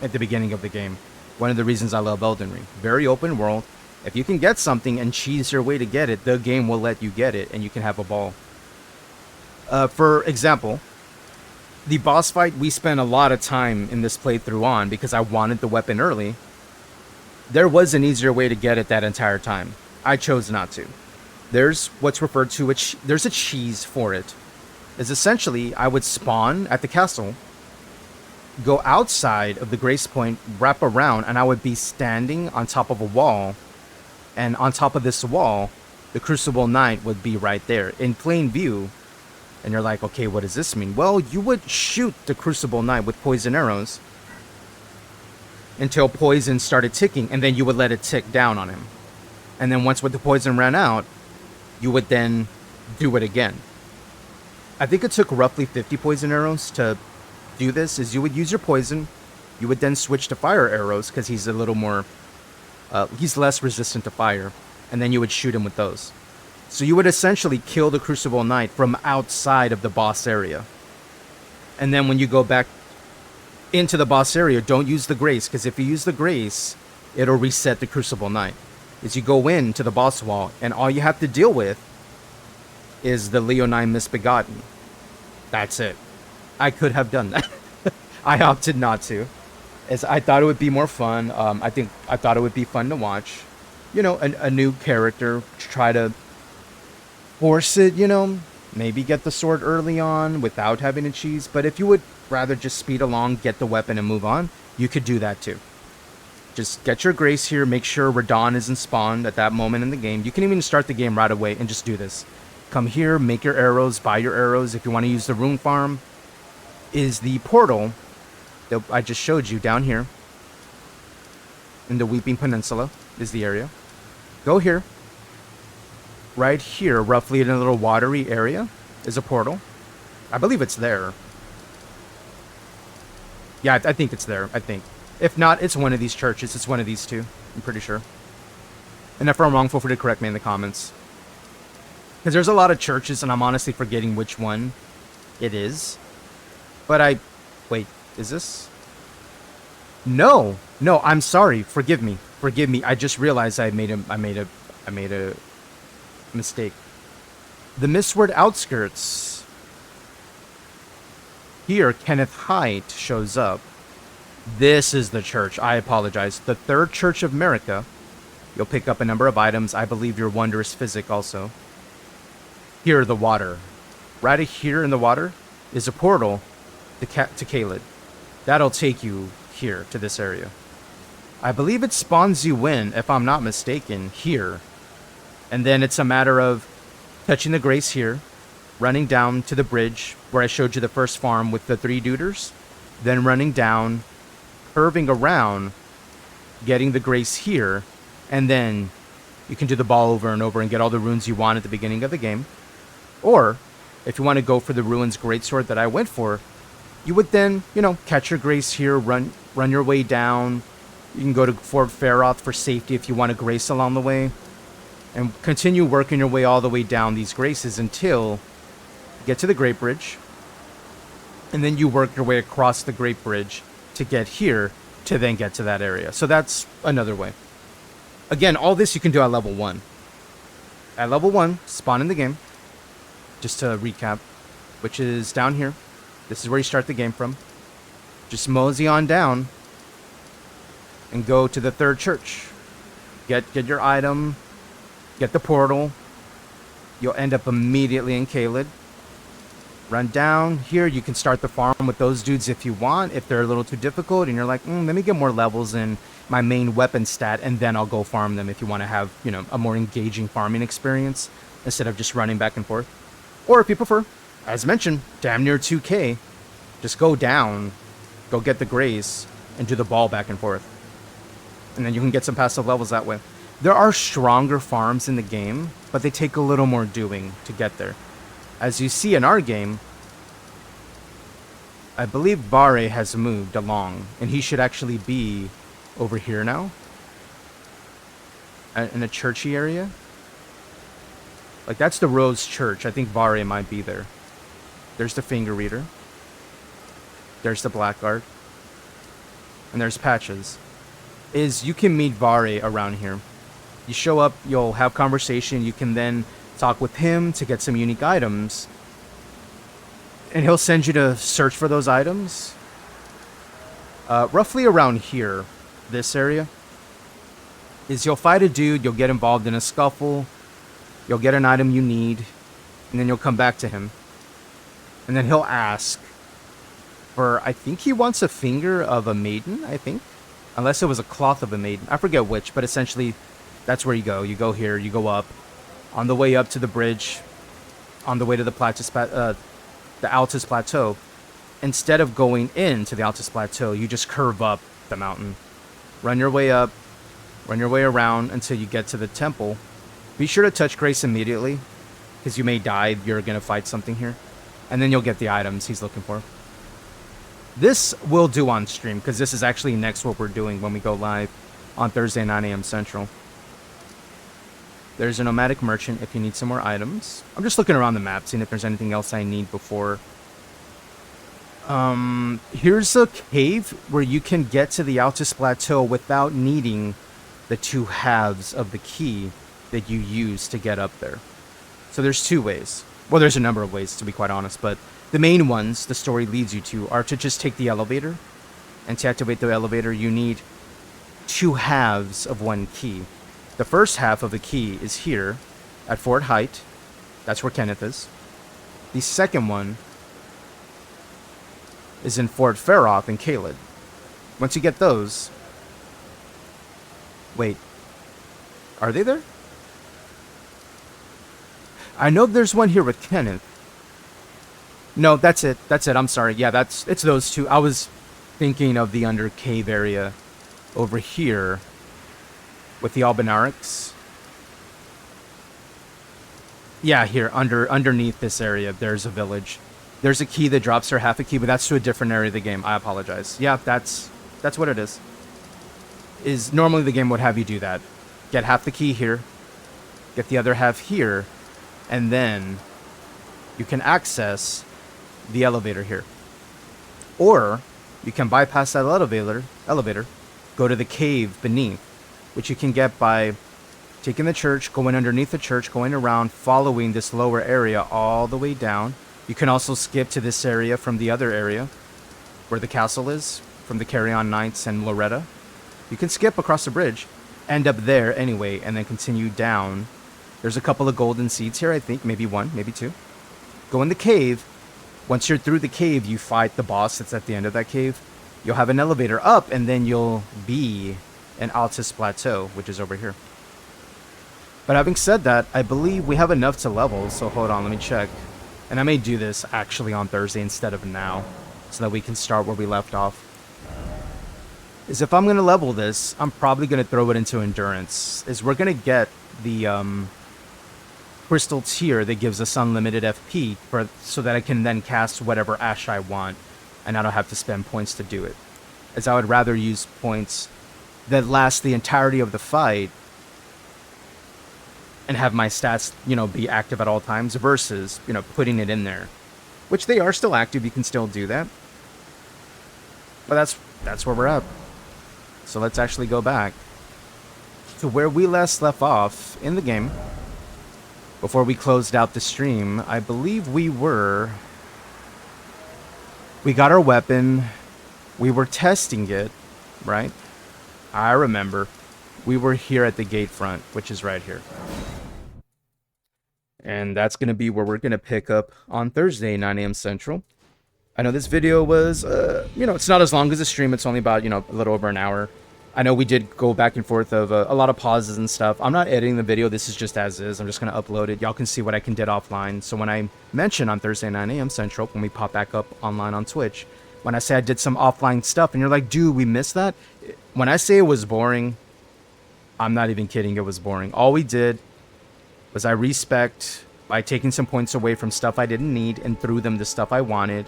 at the beginning of the game. One of the reasons I love Elden Ring. Very open world. If you can get something and cheese your way to get it, the game will let you get it and you can have a ball. For example, the boss fight we spent a lot of time in this playthrough on because I wanted the weapon early. There was an easier way to get it that entire time. I chose not to. There's what's referred to, there's a cheese for it. Is essentially, I would spawn at the castle, go outside of the grace point, wrap around, and I would be standing on top of a wall. And on top of this wall, the Crucible Knight would be right there in plain view. And you're like, okay, what does this mean? Well, you would shoot the Crucible Knight with poison arrows until poison started ticking, and then you would let it tick down on him. And then once the poison ran out, you would then do it again. I think it took roughly 50 poison arrows to do this. Is you would use your poison, you would then switch to fire arrows because he's a little more, he's less resistant to fire, and then you would shoot him with those. So you would essentially kill the Crucible Knight from outside of the boss area. And then when you go back into the boss area, don't use the Grace, because if you use the Grace, it'll reset the Crucible Knight. Is you go into the boss wall, and all you have to deal with is the Leonine Misbegotten. That's it. I could have done that. I opted not to, as I thought it would be more fun. I thought it would be fun to watch. You know, a new character try to force it, you know, maybe get the sword early on without having a cheese. But if you would rather just speed along, get the weapon, and move on, you could do that too. Just get your Grace here, make sure Radahn isn't spawned at that moment in the game. You can even start the game right away and just do this. Come here, make your arrows, buy your arrows. If you want to use the rune farm, is the portal that I just showed you down here. in the Weeping Peninsula is the area. Go here. Right here, roughly in a little watery area, is a portal. I believe it's there. Yeah, I think it's there, I think. If not, it's one of these churches. It's one of these two. I'm pretty sure. And if I'm wrong, feel free to correct me in the comments. Because there's a lot of churches, and I'm honestly forgetting which one it is. But wait, is this? No, I'm sorry. Forgive me. I just realized I made a mistake. The Mistward Outskirts. Here, Kenneth Height shows up. This is the church. I apologize. The Third Church of America. You'll pick up a number of items. I believe your Wondrous Physic also. Here, the water. Right here in the water is a portal to Caelid. That'll take you here to this area. I believe it spawns you in, if I'm not mistaken, here. And then it's a matter of touching the grace here, running down to the bridge where I showed you the first farm with the 3 duders, then running down, curving around, getting the grace here, and then you can do the ball over and over and get all the runes you want at the beginning of the game. Or, if you want to go for the Ruins Greatsword that I went for, you would then, catch your grace here, run your way down. You can go to Fort Faroth for safety if you want a grace along the way. And continue working your way all the way down these graces until you get to the Great Bridge. And then you work your way across the Great Bridge to get here, to then get to that area. So that's another way. Again, all this you can do at level 1. At level 1, spawn in the game. Just to recap, which is down here. This is where you start the game from. Just mosey on down and go to the Third Church. Get your item, get the portal. You'll end up immediately in Caelid. Run down here. You can start the farm with those dudes if you want, if they're a little too difficult and you're like, let me get more levels in my main weapon stat and then I'll go farm them if you want to have, a more engaging farming experience instead of just running back and forth. Or if you prefer, as mentioned, damn near 2k, just go down, go get the grace, and do the ball back and forth. And then you can get some passive levels that way. There are stronger farms in the game, but they take a little more doing to get there. As you see in our game, I believe Vare has moved along, and he should actually be over here now. In a churchy area. Like, that's the Rose Church. I think Vare might be there. There's the Finger Reader. There's the Blackguard. And there's Patches. You can meet Vare around here. You show up, you'll have conversation. You can then talk with him to get some unique items. And he'll send you to search for those items. Roughly around here, this area, you'll fight a dude, you'll get involved in a scuffle. You'll get an item you need, and then you'll come back to him. And then he'll ask for, I think he wants a finger of a maiden, I think. Unless it was a cloth of a maiden. I forget which, but essentially, that's where you go. You go here, you go up. On the way up to the bridge, on the way to the Altus Plateau, instead of going into the Altus Plateau, you just curve up the mountain. Run your way up, run your way around until you get to the temple. Be sure to touch Grace immediately, because you may die. You're going to fight something here. And then you'll get the items he's looking for. This we'll do on stream, because this is actually next what we're doing when we go live on Thursday, 9 a.m. Central. There's a nomadic merchant if you need some more items. I'm just looking around the map, seeing if there's anything else I need before. Here's a cave where you can get to the Altus Plateau without needing the 2 halves of the key that you use to get up there. So there's 2 ways. Well, there's a number of ways, to be quite honest, but the main ones the story leads you to are to just take the elevator, and to activate the elevator you need 2 halves of 1 key. The first half of the key is here at Fort Height. That's where Kenneth is. The second one is in Fort Faroth in Caelid. Once you get those... Wait. Are they there? I know there's one here with Kenneth. No, that's it. That's it. I'm sorry. Yeah, it's those 2. I was thinking of the under cave area over here with the Albinarix. Yeah, here, underneath this area, there's a village. There's a key that drops her half a key, but that's to a different area of the game. I apologize. Yeah, that's what it is. Is normally the game would have you do that. Get half the key here, get the other half here, and then you can access the elevator here. Or you can bypass that elevator, go to the cave beneath, which you can get by taking the church, going underneath the church, going around, following this lower area all the way down. You can also skip to this area from the other area where the castle is, from the Carrion Knights and Loretta. You can skip across the bridge, end up there anyway, and then continue down. There's a couple of golden seeds here, I think. Maybe one, maybe two. Go in the cave. Once you're through the cave, you fight the boss that's at the end of that cave. You'll have an elevator up, and then you'll be in Altus Plateau, which is over here. But having said that, I believe we have enough to level, so hold on, let me check. And I may do this actually on Thursday instead of now, so that we can start where we left off. Is if I'm going to level this, I'm probably going to throw it into Endurance. Is we're going to get the crystal tier that gives us unlimited FP, so that I can then cast whatever Ash I want, and I don't have to spend points to do it. As I would rather use points that last the entirety of the fight, and have my stats, be active at all times versus, putting it in there. Which they are still active, you can still do that. But that's where we're at. So let's actually go back to where we last left off in the game. Before we closed out the stream, I believe we got our weapon, we were testing it, right? I remember. We were here at the gate front, which is right here. And that's going to be where we're going to pick up on Thursday, 9 a.m. Central. I know this video was, it's not as long as the stream. It's only about, a little over an hour. I know we did go back and forth of a lot of pauses and stuff. I'm not editing the video. This is just as is. I'm just going to upload it. Y'all can see what I can did offline. So when I mention on Thursday, 9 a.m. Central, when we pop back up online on Twitch, when I say I did some offline stuff and you're like, dude, we missed that. When I say it was boring, I'm not even kidding, it was boring. All we did was I respect by taking some points away from stuff I didn't need and threw them to stuff I wanted.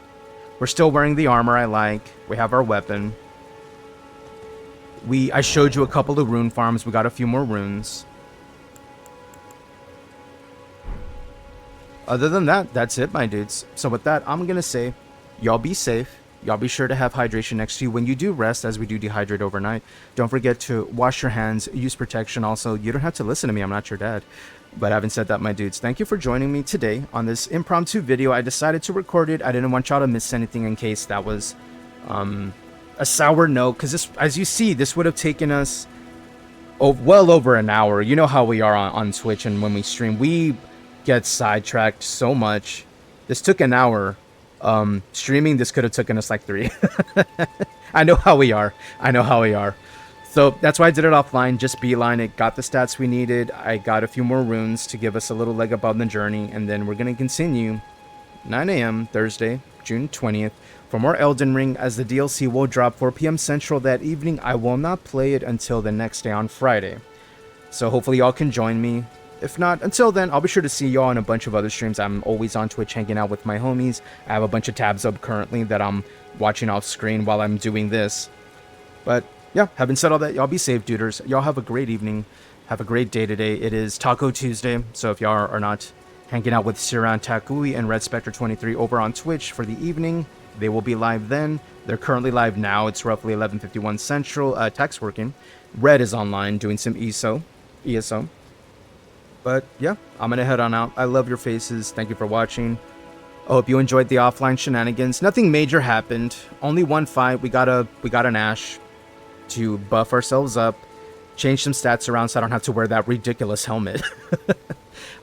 We're still wearing the armor I like. We have our weapon. I showed you a couple of rune farms. We got a few more runes. Other than that, that's it, my dudes. So with that, I'm going to say, y'all be safe. Y'all be sure to have hydration next to you when you do rest, as we do dehydrate overnight. Don't forget to wash your hands, use protection. Also, you don't have to listen to me. I'm not your dad. But having said that, my dudes, thank you for joining me today on this impromptu video. I decided to record it. I didn't want y'all to miss anything in case that was a sour note. Because this, as you see, this would have taken us well over an hour. You know how we are on Twitch, and when we stream, we get sidetracked so much. This took an hour. Streaming, this could have taken us like 3. I know how we are. So that's why I did it offline, just beeline it, got the stats we needed. I got a few more runes to give us a little leg up on the journey, and then we're going to continue 9 a.m. Thursday, June 20th, for more Elden Ring, as the DLC will drop 4 p.m. Central that evening. I will not play it until the next day on Friday. So hopefully y'all can join me. If not, until then, I'll be sure to see y'all on a bunch of other streams. I'm always on Twitch hanging out with my homies. I have a bunch of tabs up currently that I'm watching off screen while I'm doing this. But yeah, having said all that, y'all be safe, duders. Y'all have a great evening. Have a great day today. It is Taco Tuesday, so if y'all are not hanging out with Siran Takui and Red Spectre 23 over on Twitch for the evening, they will be live then. They're currently live now. It's roughly 11:51 Central. Tech's working. Red is online doing some ESO. But yeah, I'm gonna head on out. I love your faces. Thank you for watching. I hope you enjoyed the offline shenanigans. Nothing major happened. Only one fight. We got an Ash to buff ourselves up, change some stats around so I don't have to wear that ridiculous helmet.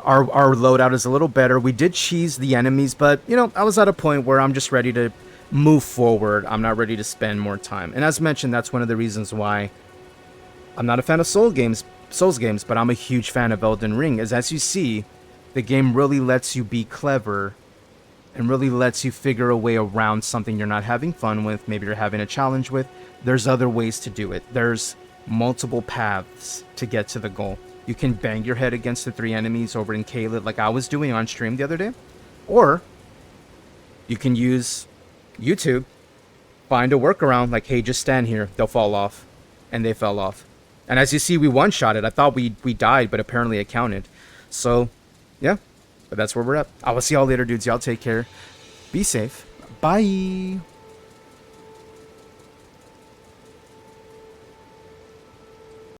Our loadout is a little better. We did cheese the enemies, but I was at a point where I'm just ready to move forward. I'm not ready to spend more time. And as mentioned, that's one of the reasons why I'm not a fan of Souls games, but I'm a huge fan of Elden Ring, as you see, the game really lets you be clever and really lets you figure a way around something you're not having fun with, maybe you're having a challenge with. There's other ways to do it. There's multiple paths to get to the goal. You can bang your head against the 3 enemies over in Caelid like I was doing on stream the other day. Or you can use YouTube, find a workaround like, hey, just stand here, they'll fall off. And they fell off. And as you see, we one-shot it. I thought we died, but apparently it counted. So, yeah. But that's where we're at. I will see y'all later, dudes. Y'all take care. Be safe. Bye.